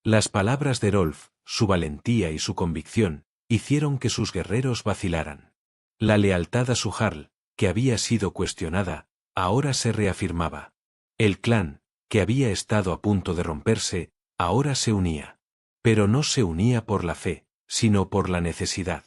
Las palabras de Rolf, su valentía y su convicción, hicieron que sus guerreros vacilaran. La lealtad a su jarl, que había sido cuestionada, ahora se reafirmaba. El clan, que había estado a punto de romperse, ahora se unía. Pero no se unía por la fe, sino por la necesidad.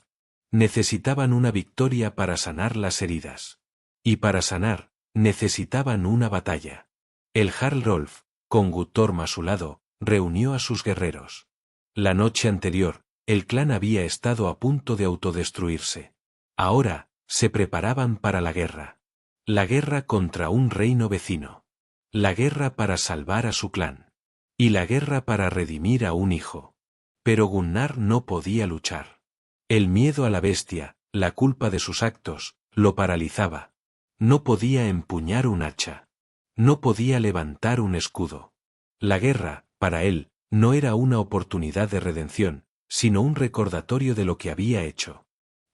Necesitaban una victoria para sanar las heridas. Y para sanar, necesitaban una batalla. El Jarl Rolf, con Guttorm a su lado, reunió a sus guerreros. La noche anterior, el clan había estado a punto de autodestruirse. Ahora, se preparaban para la guerra. La guerra contra un reino vecino. La guerra para salvar a su clan. Y la guerra para redimir a un hijo. Pero Gunnar no podía luchar. El miedo a la bestia, la culpa de sus actos, lo paralizaba. No podía empuñar un hacha. No podía levantar un escudo. La guerra, para él, No era una oportunidad de redención, sino un recordatorio de lo que había hecho.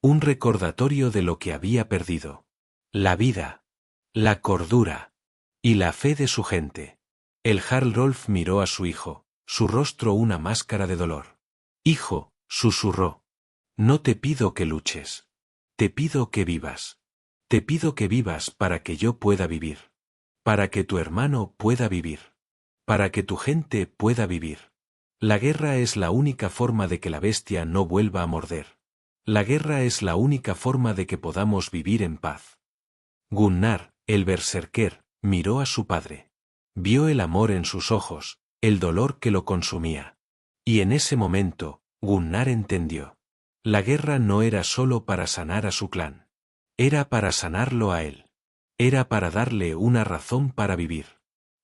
Un recordatorio de lo que había perdido. La vida, la cordura y la fe de su gente. El Jarl Rolf miró a su hijo, su rostro una máscara de dolor. Hijo, susurró. No te pido que luches. Te pido que vivas. Te pido que vivas para que yo pueda vivir. Para que tu hermano pueda vivir. Para que tu gente pueda vivir. La guerra es la única forma de que la bestia no vuelva a morder. La guerra es la única forma de que podamos vivir en paz. Gunnar, el berserker, miró a su padre. Vio el amor en sus ojos, el dolor que lo consumía. Y en ese momento, Gunnar entendió. La guerra no era solo para sanar a su clan. Era para sanarlo a él. Era para darle una razón para vivir.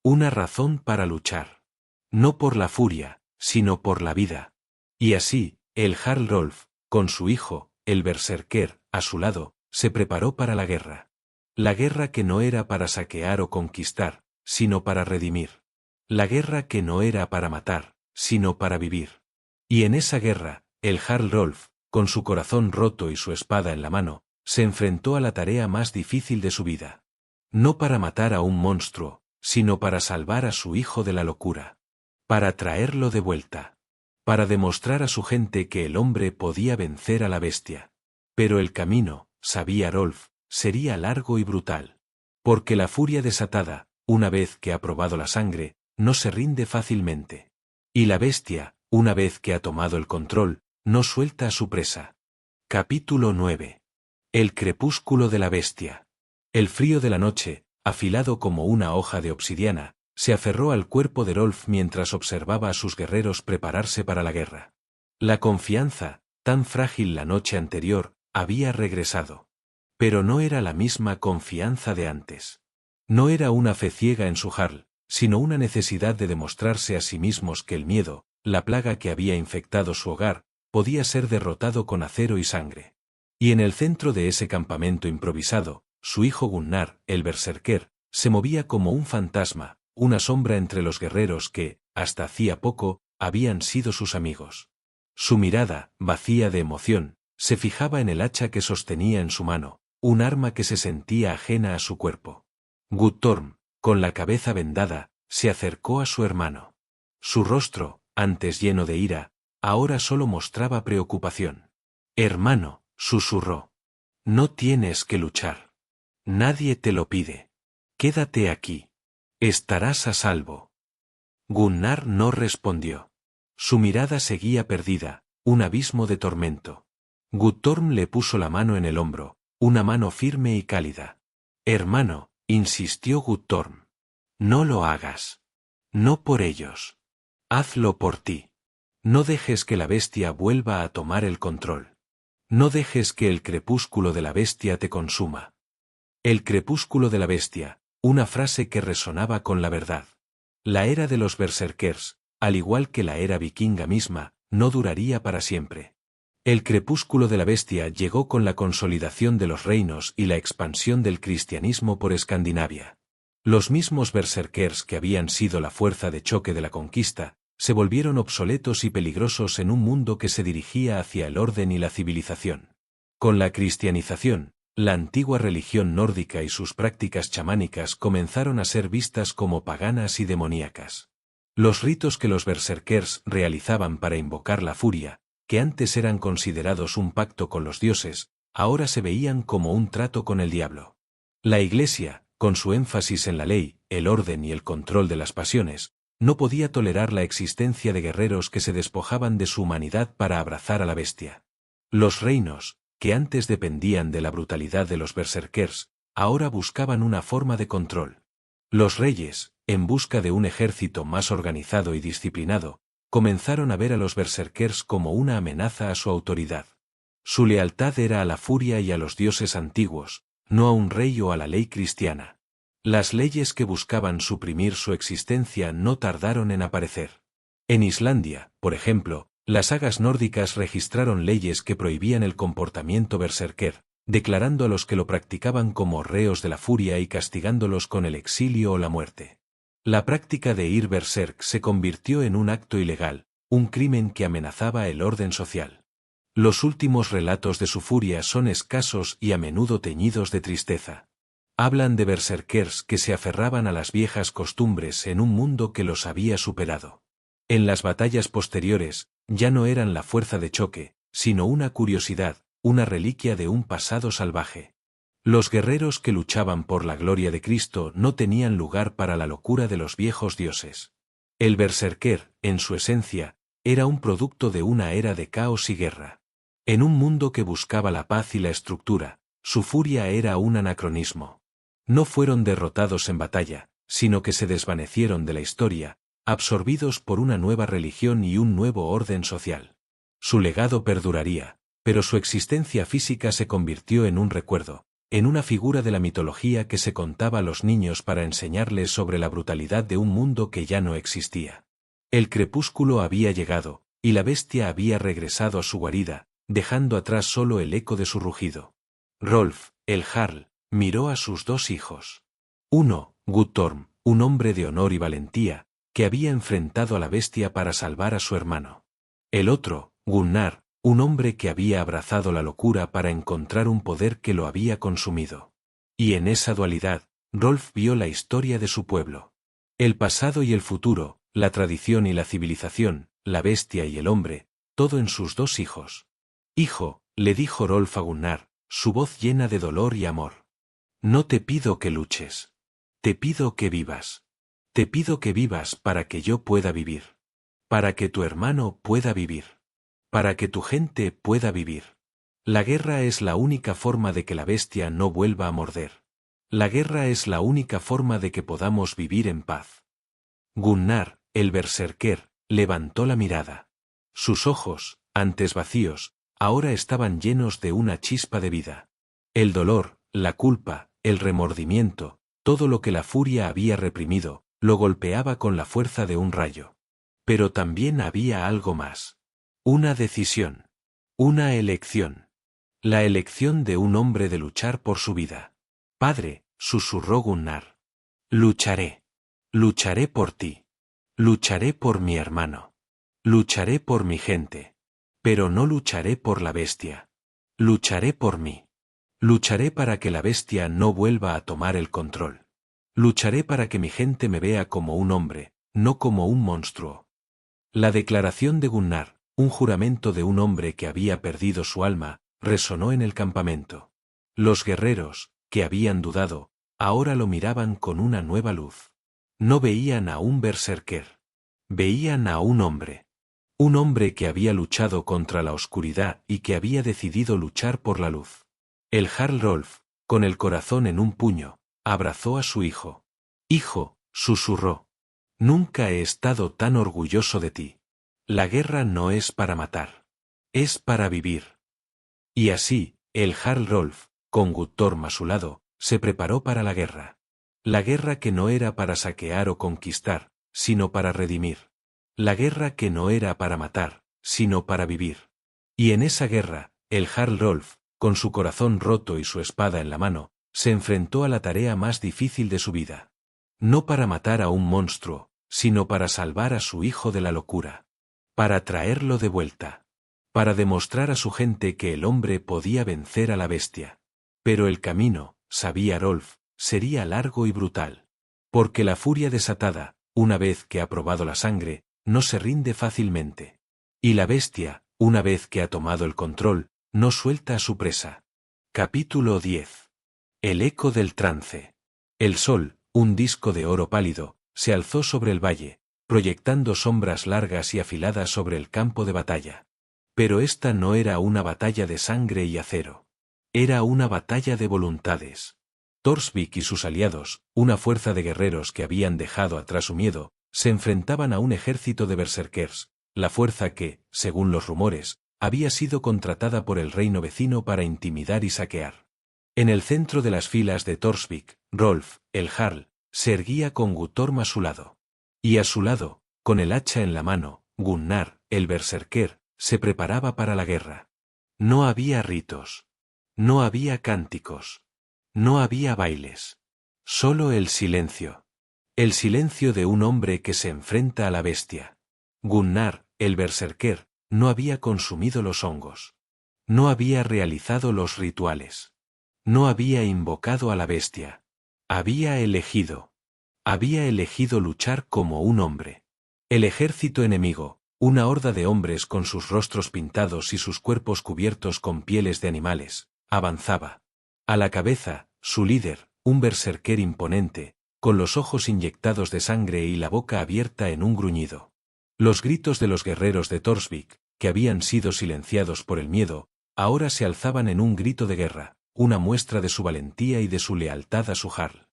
Una razón para luchar. No por la furia, sino por la vida. Y así, el Jarl Rolf, con su hijo, el berserker, a su lado, se preparó para la guerra. La guerra que no era para saquear o conquistar, sino para redimir. La guerra que no era para matar, sino para vivir. Y en esa guerra, el Jarl Rolf, con su corazón roto y su espada en la mano, se enfrentó a la tarea más difícil de su vida. No para matar a un monstruo, sino para salvar a su hijo de la locura. Para traerlo de vuelta. Para demostrar a su gente que el hombre podía vencer a la bestia. Pero el camino, sabía Rolf, sería largo y brutal. Porque la furia desatada, una vez que ha probado la sangre, no se rinde fácilmente. Y la bestia, una vez que ha tomado el control, no suelta a su presa. Capítulo 9. El crepúsculo de la bestia. El frío de la noche, afilado como una hoja de obsidiana, se aferró al cuerpo de Rolf mientras observaba a sus guerreros prepararse para la guerra. La confianza, tan frágil la noche anterior, había regresado. Pero no era la misma confianza de antes. No era una fe ciega en su Jarl, sino una necesidad de demostrarse a sí mismos que el miedo, la plaga que había infectado su hogar, podía ser derrotado con acero y sangre. Y en el centro de ese campamento improvisado, su hijo Gunnar, el berserker, se movía como un fantasma, una sombra entre los guerreros que, hasta hacía poco, habían sido sus amigos. Su mirada, vacía de emoción, se fijaba en el hacha que sostenía en su mano, un arma que se sentía ajena a su cuerpo. Guttorm, con la cabeza vendada, se acercó a su hermano. Su rostro, antes lleno de ira, ahora solo mostraba preocupación. Hermano, susurró. No tienes que luchar. Nadie te lo pide. Quédate aquí. Estarás a salvo. Gunnar no respondió. Su mirada seguía perdida, un abismo de tormento. Guttorm le puso la mano en el hombro, una mano firme y cálida. Hermano, insistió Guttorm. No lo hagas. No por ellos. Hazlo por ti. No dejes que la bestia vuelva a tomar el control. No dejes que el crepúsculo de la bestia te consuma. El crepúsculo de la bestia, una frase que resonaba con la verdad. La era de los berserkers, al igual que la era vikinga misma, no duraría para siempre. El crepúsculo de la bestia llegó con la consolidación de los reinos y la expansión del cristianismo por Escandinavia. Los mismos berserkers que habían sido la fuerza de choque de la conquista, se volvieron obsoletos y peligrosos en un mundo que se dirigía hacia el orden y la civilización. Con la cristianización, la antigua religión nórdica y sus prácticas chamánicas comenzaron a ser vistas como paganas y demoníacas. Los ritos que los berserkers realizaban para invocar la furia, que antes eran considerados un pacto con los dioses, ahora se veían como un trato con el diablo. La Iglesia, con su énfasis en la ley, el orden y el control de las pasiones, no podía tolerar la existencia de guerreros que se despojaban de su humanidad para abrazar a la bestia. Los reinos, que antes dependían de la brutalidad de los berserkers, ahora buscaban una forma de control. Los reyes, en busca de un ejército más organizado y disciplinado, comenzaron a ver a los berserkers como una amenaza a su autoridad. Su lealtad era a la furia y a los dioses antiguos, no a un rey o a la ley cristiana. Las leyes que buscaban suprimir su existencia no tardaron en aparecer. En Islandia, por ejemplo, las sagas nórdicas registraron leyes que prohibían el comportamiento berserker, declarando a los que lo practicaban como reos de la furia y castigándolos con el exilio o la muerte. La práctica de ir berserk se convirtió en un acto ilegal, un crimen que amenazaba el orden social. Los últimos relatos de su furia son escasos y a menudo teñidos de tristeza. Hablan de berserkers que se aferraban a las viejas costumbres en un mundo que los había superado. En las batallas posteriores, ya no eran la fuerza de choque, sino una curiosidad, una reliquia de un pasado salvaje. Los guerreros que luchaban por la gloria de Cristo no tenían lugar para la locura de los viejos dioses. El berserker, en su esencia, era un producto de una era de caos y guerra. En un mundo que buscaba la paz y la estructura, su furia era un anacronismo. No fueron derrotados en batalla, sino que se desvanecieron de la historia, absorbidos por una nueva religión y un nuevo orden social. Su legado perduraría, pero su existencia física se convirtió en un recuerdo, en una figura de la mitología que se contaba a los niños para enseñarles sobre la brutalidad de un mundo que ya no existía. El crepúsculo había llegado, y la bestia había regresado a su guarida, dejando atrás solo el eco de su rugido. Rolf, el Jarl, miró a sus dos hijos. Uno, Guttorm, un hombre de honor y valentía, que había enfrentado a la bestia para salvar a su hermano. El otro, Gunnar, un hombre que había abrazado la locura para encontrar un poder que lo había consumido. Y en esa dualidad, Rolf vio la historia de su pueblo. El pasado y el futuro, la tradición y la civilización, la bestia y el hombre, todo en sus dos hijos. Hijo, le dijo Rolf a Gunnar, su voz llena de dolor y amor. No te pido que luches. Te pido que vivas. Te pido que vivas para que yo pueda vivir. Para que tu hermano pueda vivir. Para que tu gente pueda vivir. La guerra es la única forma de que la bestia no vuelva a morder. La guerra es la única forma de que podamos vivir en paz. Gunnar, el berserker, levantó la mirada. Sus ojos, antes vacíos, ahora estaban llenos de una chispa de vida. El dolor, la culpa, el remordimiento, todo lo que la furia había reprimido, lo golpeaba con la fuerza de un rayo. Pero también había algo más. Una decisión. Una elección. La elección de un hombre de luchar por su vida. Padre, susurró Gunnar. Lucharé. Lucharé por ti. Lucharé por mi hermano. Lucharé por mi gente. Pero no lucharé por la bestia. Lucharé por mí. Lucharé para que la bestia no vuelva a tomar el control. Lucharé para que mi gente me vea como un hombre, no como un monstruo. La declaración de Gunnar, un juramento de un hombre que había perdido su alma, resonó en el campamento. Los guerreros, que habían dudado, ahora lo miraban con una nueva luz. No veían a un berserker. Veían a un hombre. Un hombre que había luchado contra la oscuridad y que había decidido luchar por la luz. El Jarl Rolf, con el corazón en un puño, abrazó a su hijo. Hijo, susurró. Nunca he estado tan orgulloso de ti. La guerra no es para matar. Es para vivir. Y así, el Jarl Rolf, con Guttorm a su lado, se preparó para la guerra. La guerra que no era para saquear o conquistar, sino para redimir. La guerra que no era para matar, sino para vivir. Y en esa guerra, el Jarl Rolf, con su corazón roto y su espada en la mano, se enfrentó a la tarea más difícil de su vida. No para matar a un monstruo, sino para salvar a su hijo de la locura. Para traerlo de vuelta. Para demostrar a su gente que el hombre podía vencer a la bestia. Pero el camino, sabía Rolf, sería largo y brutal. Porque la furia desatada, una vez que ha probado la sangre, no se rinde fácilmente. Y la bestia, una vez que ha tomado el control, no suelta a su presa. Capítulo 10. El eco del trance. El sol, un disco de oro pálido, se alzó sobre el valle, proyectando sombras largas y afiladas sobre el campo de batalla. Pero esta no era una batalla de sangre y acero. Era una batalla de voluntades. Torsvik y sus aliados, una fuerza de guerreros que habían dejado atrás su miedo, se enfrentaban a un ejército de berserkers, la fuerza que, según los rumores, había sido contratada por el reino vecino para intimidar y saquear. En el centro de las filas de Torsvik, Rolf, el Jarl, se erguía con Guttorm a su lado. Y a su lado, con el hacha en la mano, Gunnar, el berserker, se preparaba para la guerra. No había ritos. No había cánticos. No había bailes. Solo el silencio. El silencio de un hombre que se enfrenta a la bestia. Gunnar, el berserker, no había consumido los hongos. No había realizado los rituales. No había invocado a la bestia. Había elegido. Había elegido luchar como un hombre. El ejército enemigo, una horda de hombres con sus rostros pintados y sus cuerpos cubiertos con pieles de animales, avanzaba. A la cabeza, su líder, un berserker imponente, con los ojos inyectados de sangre y la boca abierta en un gruñido. Los gritos de los guerreros de Torsvik, que habían sido silenciados por el miedo, ahora se alzaban en un grito de guerra, una muestra de su valentía y de su lealtad a su jarl.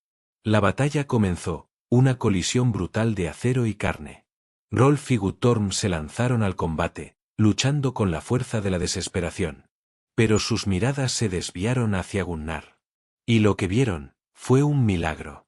La batalla comenzó, una colisión brutal de acero y carne. Rolf y Guttorm se lanzaron al combate, luchando con la fuerza de la desesperación. Pero sus miradas se desviaron hacia Gunnar. Y lo que vieron fue un milagro.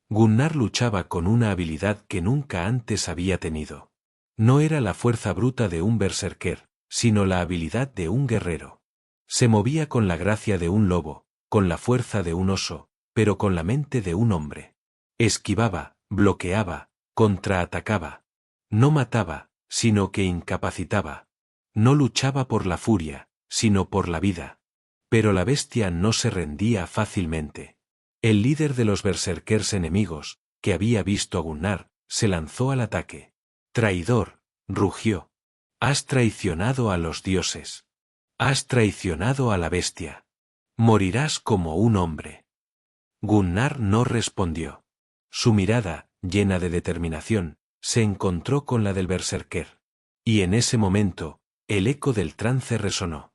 Gunnar luchaba con una habilidad que nunca antes había tenido. No era la fuerza bruta de un berserker, sino la habilidad de un guerrero. Se movía con la gracia de un lobo, con la fuerza de un oso, pero con la mente de un hombre. Esquivaba, bloqueaba, contraatacaba. No mataba, sino que incapacitaba. No luchaba por la furia, sino por la vida. Pero la bestia no se rendía fácilmente. El líder de los berserkers enemigos, que había visto a Gunnar, se lanzó al ataque. Traidor, rugió. Has traicionado a los dioses. Has traicionado a la bestia. Morirás como un hombre. Gunnar no respondió. Su mirada, llena de determinación, se encontró con la del berserker. Y en ese momento, el eco del trance resonó.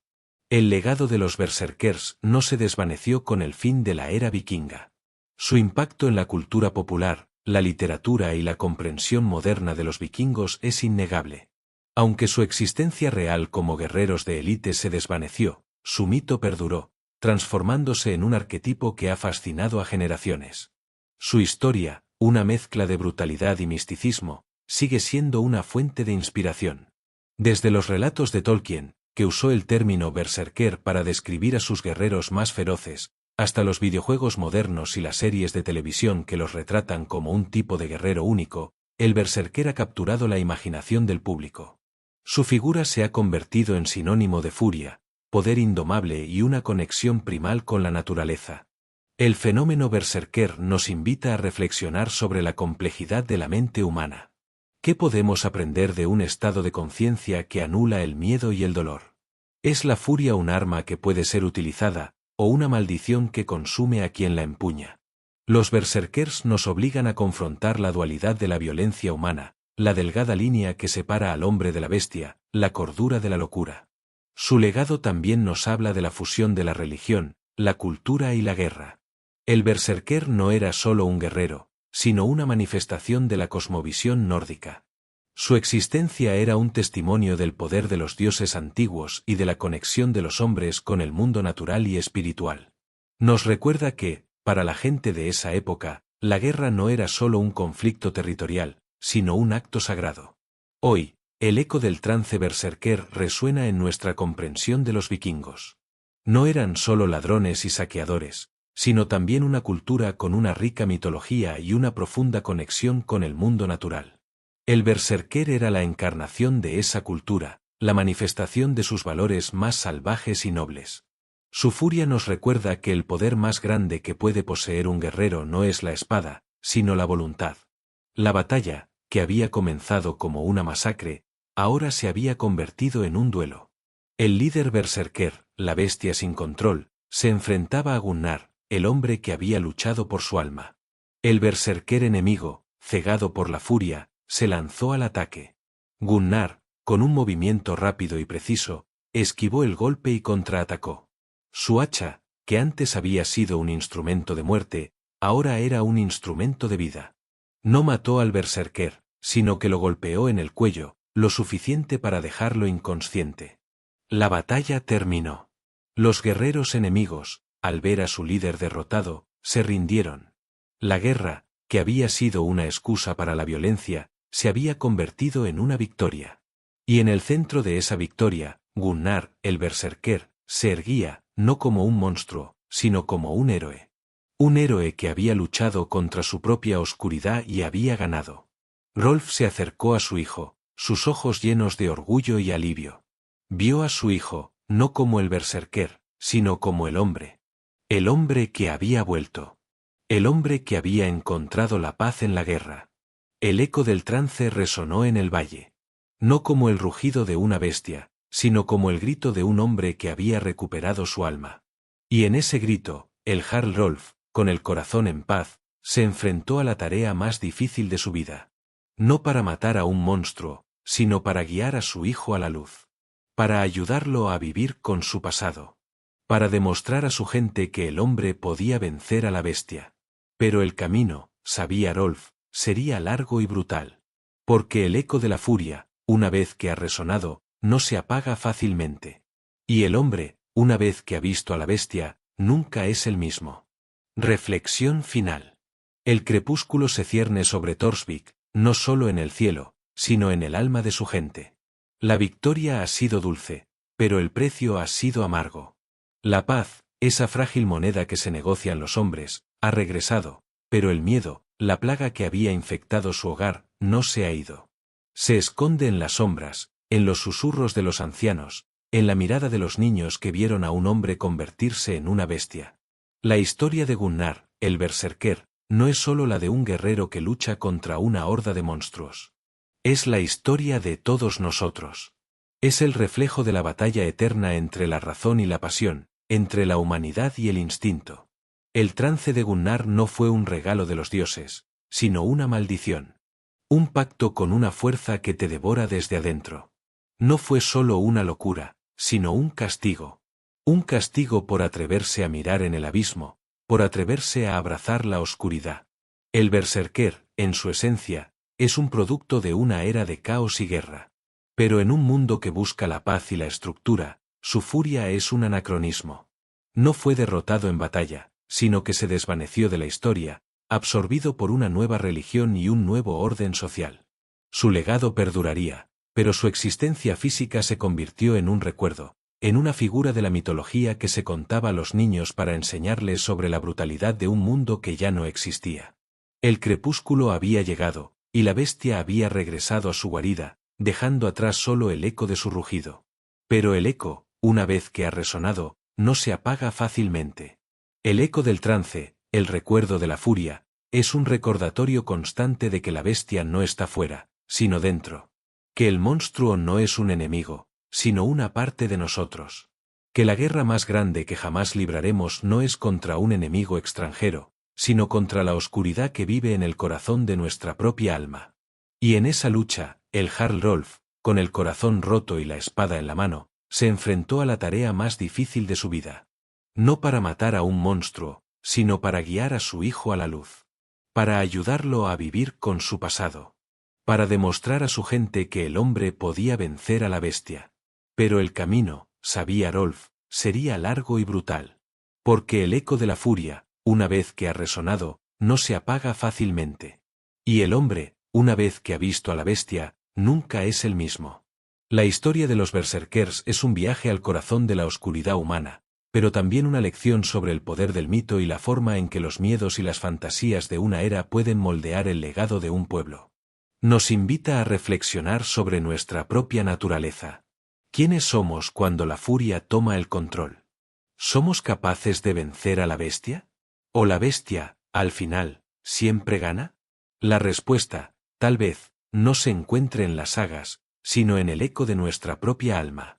El legado de los berserkers no se desvaneció con el fin de la era vikinga. Su impacto en la cultura popular, la literatura y la comprensión moderna de los vikingos es innegable. Aunque su existencia real como guerreros de élite se desvaneció, su mito perduró, transformándose en un arquetipo que ha fascinado a generaciones. Su historia, una mezcla de brutalidad y misticismo, sigue siendo una fuente de inspiración. Desde los relatos de Tolkien, que usó el término berserker para describir a sus guerreros más feroces, hasta los videojuegos modernos y las series de televisión que los retratan como un tipo de guerrero único, el berserker ha capturado la imaginación del público. Su figura se ha convertido en sinónimo de furia, poder indomable y una conexión primal con la naturaleza. El fenómeno berserker nos invita a reflexionar sobre la complejidad de la mente humana. ¿Qué podemos aprender de un estado de conciencia que anula el miedo y el dolor? ¿Es la furia un arma que puede ser utilizada, o una maldición que consume a quien la empuña? Los berserkers nos obligan a confrontar la dualidad de la violencia humana, la delgada línea que separa al hombre de la bestia, la cordura de la locura. Su legado también nos habla de la fusión de la religión, la cultura y la guerra. El berserker no era solo un guerrero, sino una manifestación de la cosmovisión nórdica. Su existencia era un testimonio del poder de los dioses antiguos y de la conexión de los hombres con el mundo natural y espiritual. Nos recuerda que, para la gente de esa época, la guerra no era solo un conflicto territorial, sino un acto sagrado. Hoy, el eco del trance berserker resuena en nuestra comprensión de los vikingos. No eran solo ladrones y saqueadores, sino también una cultura con una rica mitología y una profunda conexión con el mundo natural. El berserker era la encarnación de esa cultura, la manifestación de sus valores más salvajes y nobles. Su furia nos recuerda que el poder más grande que puede poseer un guerrero no es la espada, sino la voluntad. La batalla, que había comenzado como una masacre, ahora se había convertido en un duelo. El líder berserker, la bestia sin control, se enfrentaba a Gunnar, el hombre que había luchado por su alma. El berserker enemigo, cegado por la furia, se lanzó al ataque. Gunnar, con un movimiento rápido y preciso, esquivó el golpe y contraatacó. Su hacha, que antes había sido un instrumento de muerte, ahora era un instrumento de vida. No mató al berserker, sino que lo golpeó en el cuello, lo suficiente para dejarlo inconsciente. La batalla terminó. Los guerreros enemigos, al ver a su líder derrotado, se rindieron. La guerra, que había sido una excusa para la violencia, se había convertido en una victoria. Y en el centro de esa victoria, Gunnar, el berserker, se erguía, no como un monstruo, sino como un héroe. Un héroe que había luchado contra su propia oscuridad y había ganado. Rolf se acercó a su hijo, sus ojos llenos de orgullo y alivio. Vio a su hijo, no como el berserker, sino como el hombre. El hombre que había vuelto. El hombre que había encontrado la paz en la guerra. El eco del trance resonó en el valle. No como el rugido de una bestia, sino como el grito de un hombre que había recuperado su alma. Y en ese grito, el Jarl Rolf, con el corazón en paz, se enfrentó a la tarea más difícil de su vida. No para matar a un monstruo, sino para guiar a su hijo a la luz. Para ayudarlo a vivir con su pasado. Para demostrar a su gente que el hombre podía vencer a la bestia. Pero el camino, sabía Rolf, sería largo y brutal. Porque el eco de la furia, una vez que ha resonado, no se apaga fácilmente. Y el hombre, una vez que ha visto a la bestia, nunca es el mismo. Reflexión final. El crepúsculo se cierne sobre Torsvik, no solo en el cielo, sino en el alma de su gente. La victoria ha sido dulce, pero el precio ha sido amargo. La paz, esa frágil moneda que se negocian los hombres, ha regresado, pero el miedo, la plaga que había infectado su hogar, no se ha ido. Se esconde en las sombras, en los susurros de los ancianos, en la mirada de los niños que vieron a un hombre convertirse en una bestia. La historia de Gunnar, el berserker, no es solo la de un guerrero que lucha contra una horda de monstruos. Es la historia de todos nosotros. Es el reflejo de la batalla eterna entre la razón y la pasión, entre la humanidad y el instinto. El trance de Gunnar no fue un regalo de los dioses, sino una maldición. Un pacto con una fuerza que te devora desde adentro. No fue solo una locura, sino un castigo. Un castigo por atreverse a mirar en el abismo, por atreverse a abrazar la oscuridad. El berserker, en su esencia, es un producto de una era de caos y guerra. Pero en un mundo que busca la paz y la estructura, su furia es un anacronismo. No fue derrotado en batalla, sino que se desvaneció de la historia, absorbido por una nueva religión y un nuevo orden social. Su legado perduraría, pero su existencia física se convirtió en un recuerdo, en una figura de la mitología que se contaba a los niños para enseñarles sobre la brutalidad de un mundo que ya no existía. El crepúsculo había llegado, y la bestia había regresado a su guarida, dejando atrás solo el eco de su rugido. Pero el eco, una vez que ha resonado, no se apaga fácilmente. El eco del trance, el recuerdo de la furia, es un recordatorio constante de que la bestia no está fuera, sino dentro. Que el monstruo no es un enemigo, sino una parte de nosotros. Que la guerra más grande que jamás libraremos no es contra un enemigo extranjero, sino contra la oscuridad que vive en el corazón de nuestra propia alma. Y en esa lucha, el Jarl Rolf, con el corazón roto y la espada en la mano, se enfrentó a la tarea más difícil de su vida. No para matar a un monstruo, sino para guiar a su hijo a la luz. Para ayudarlo a vivir con su pasado. Para demostrar a su gente que el hombre podía vencer a la bestia. Pero el camino, sabía Rolf, sería largo y brutal. Porque el eco de la furia, una vez que ha resonado, no se apaga fácilmente. Y el hombre, una vez que ha visto a la bestia, nunca es el mismo. La historia de los berserkers es un viaje al corazón de la oscuridad humana, pero también una lección sobre el poder del mito y la forma en que los miedos y las fantasías de una era pueden moldear el legado de un pueblo. Nos invita a reflexionar sobre nuestra propia naturaleza. ¿Quiénes somos cuando la furia toma el control? ¿Somos capaces de vencer a la bestia? ¿O la bestia, al final, siempre gana? La respuesta, tal vez, no se encuentre en las sagas, sino en el eco de nuestra propia alma.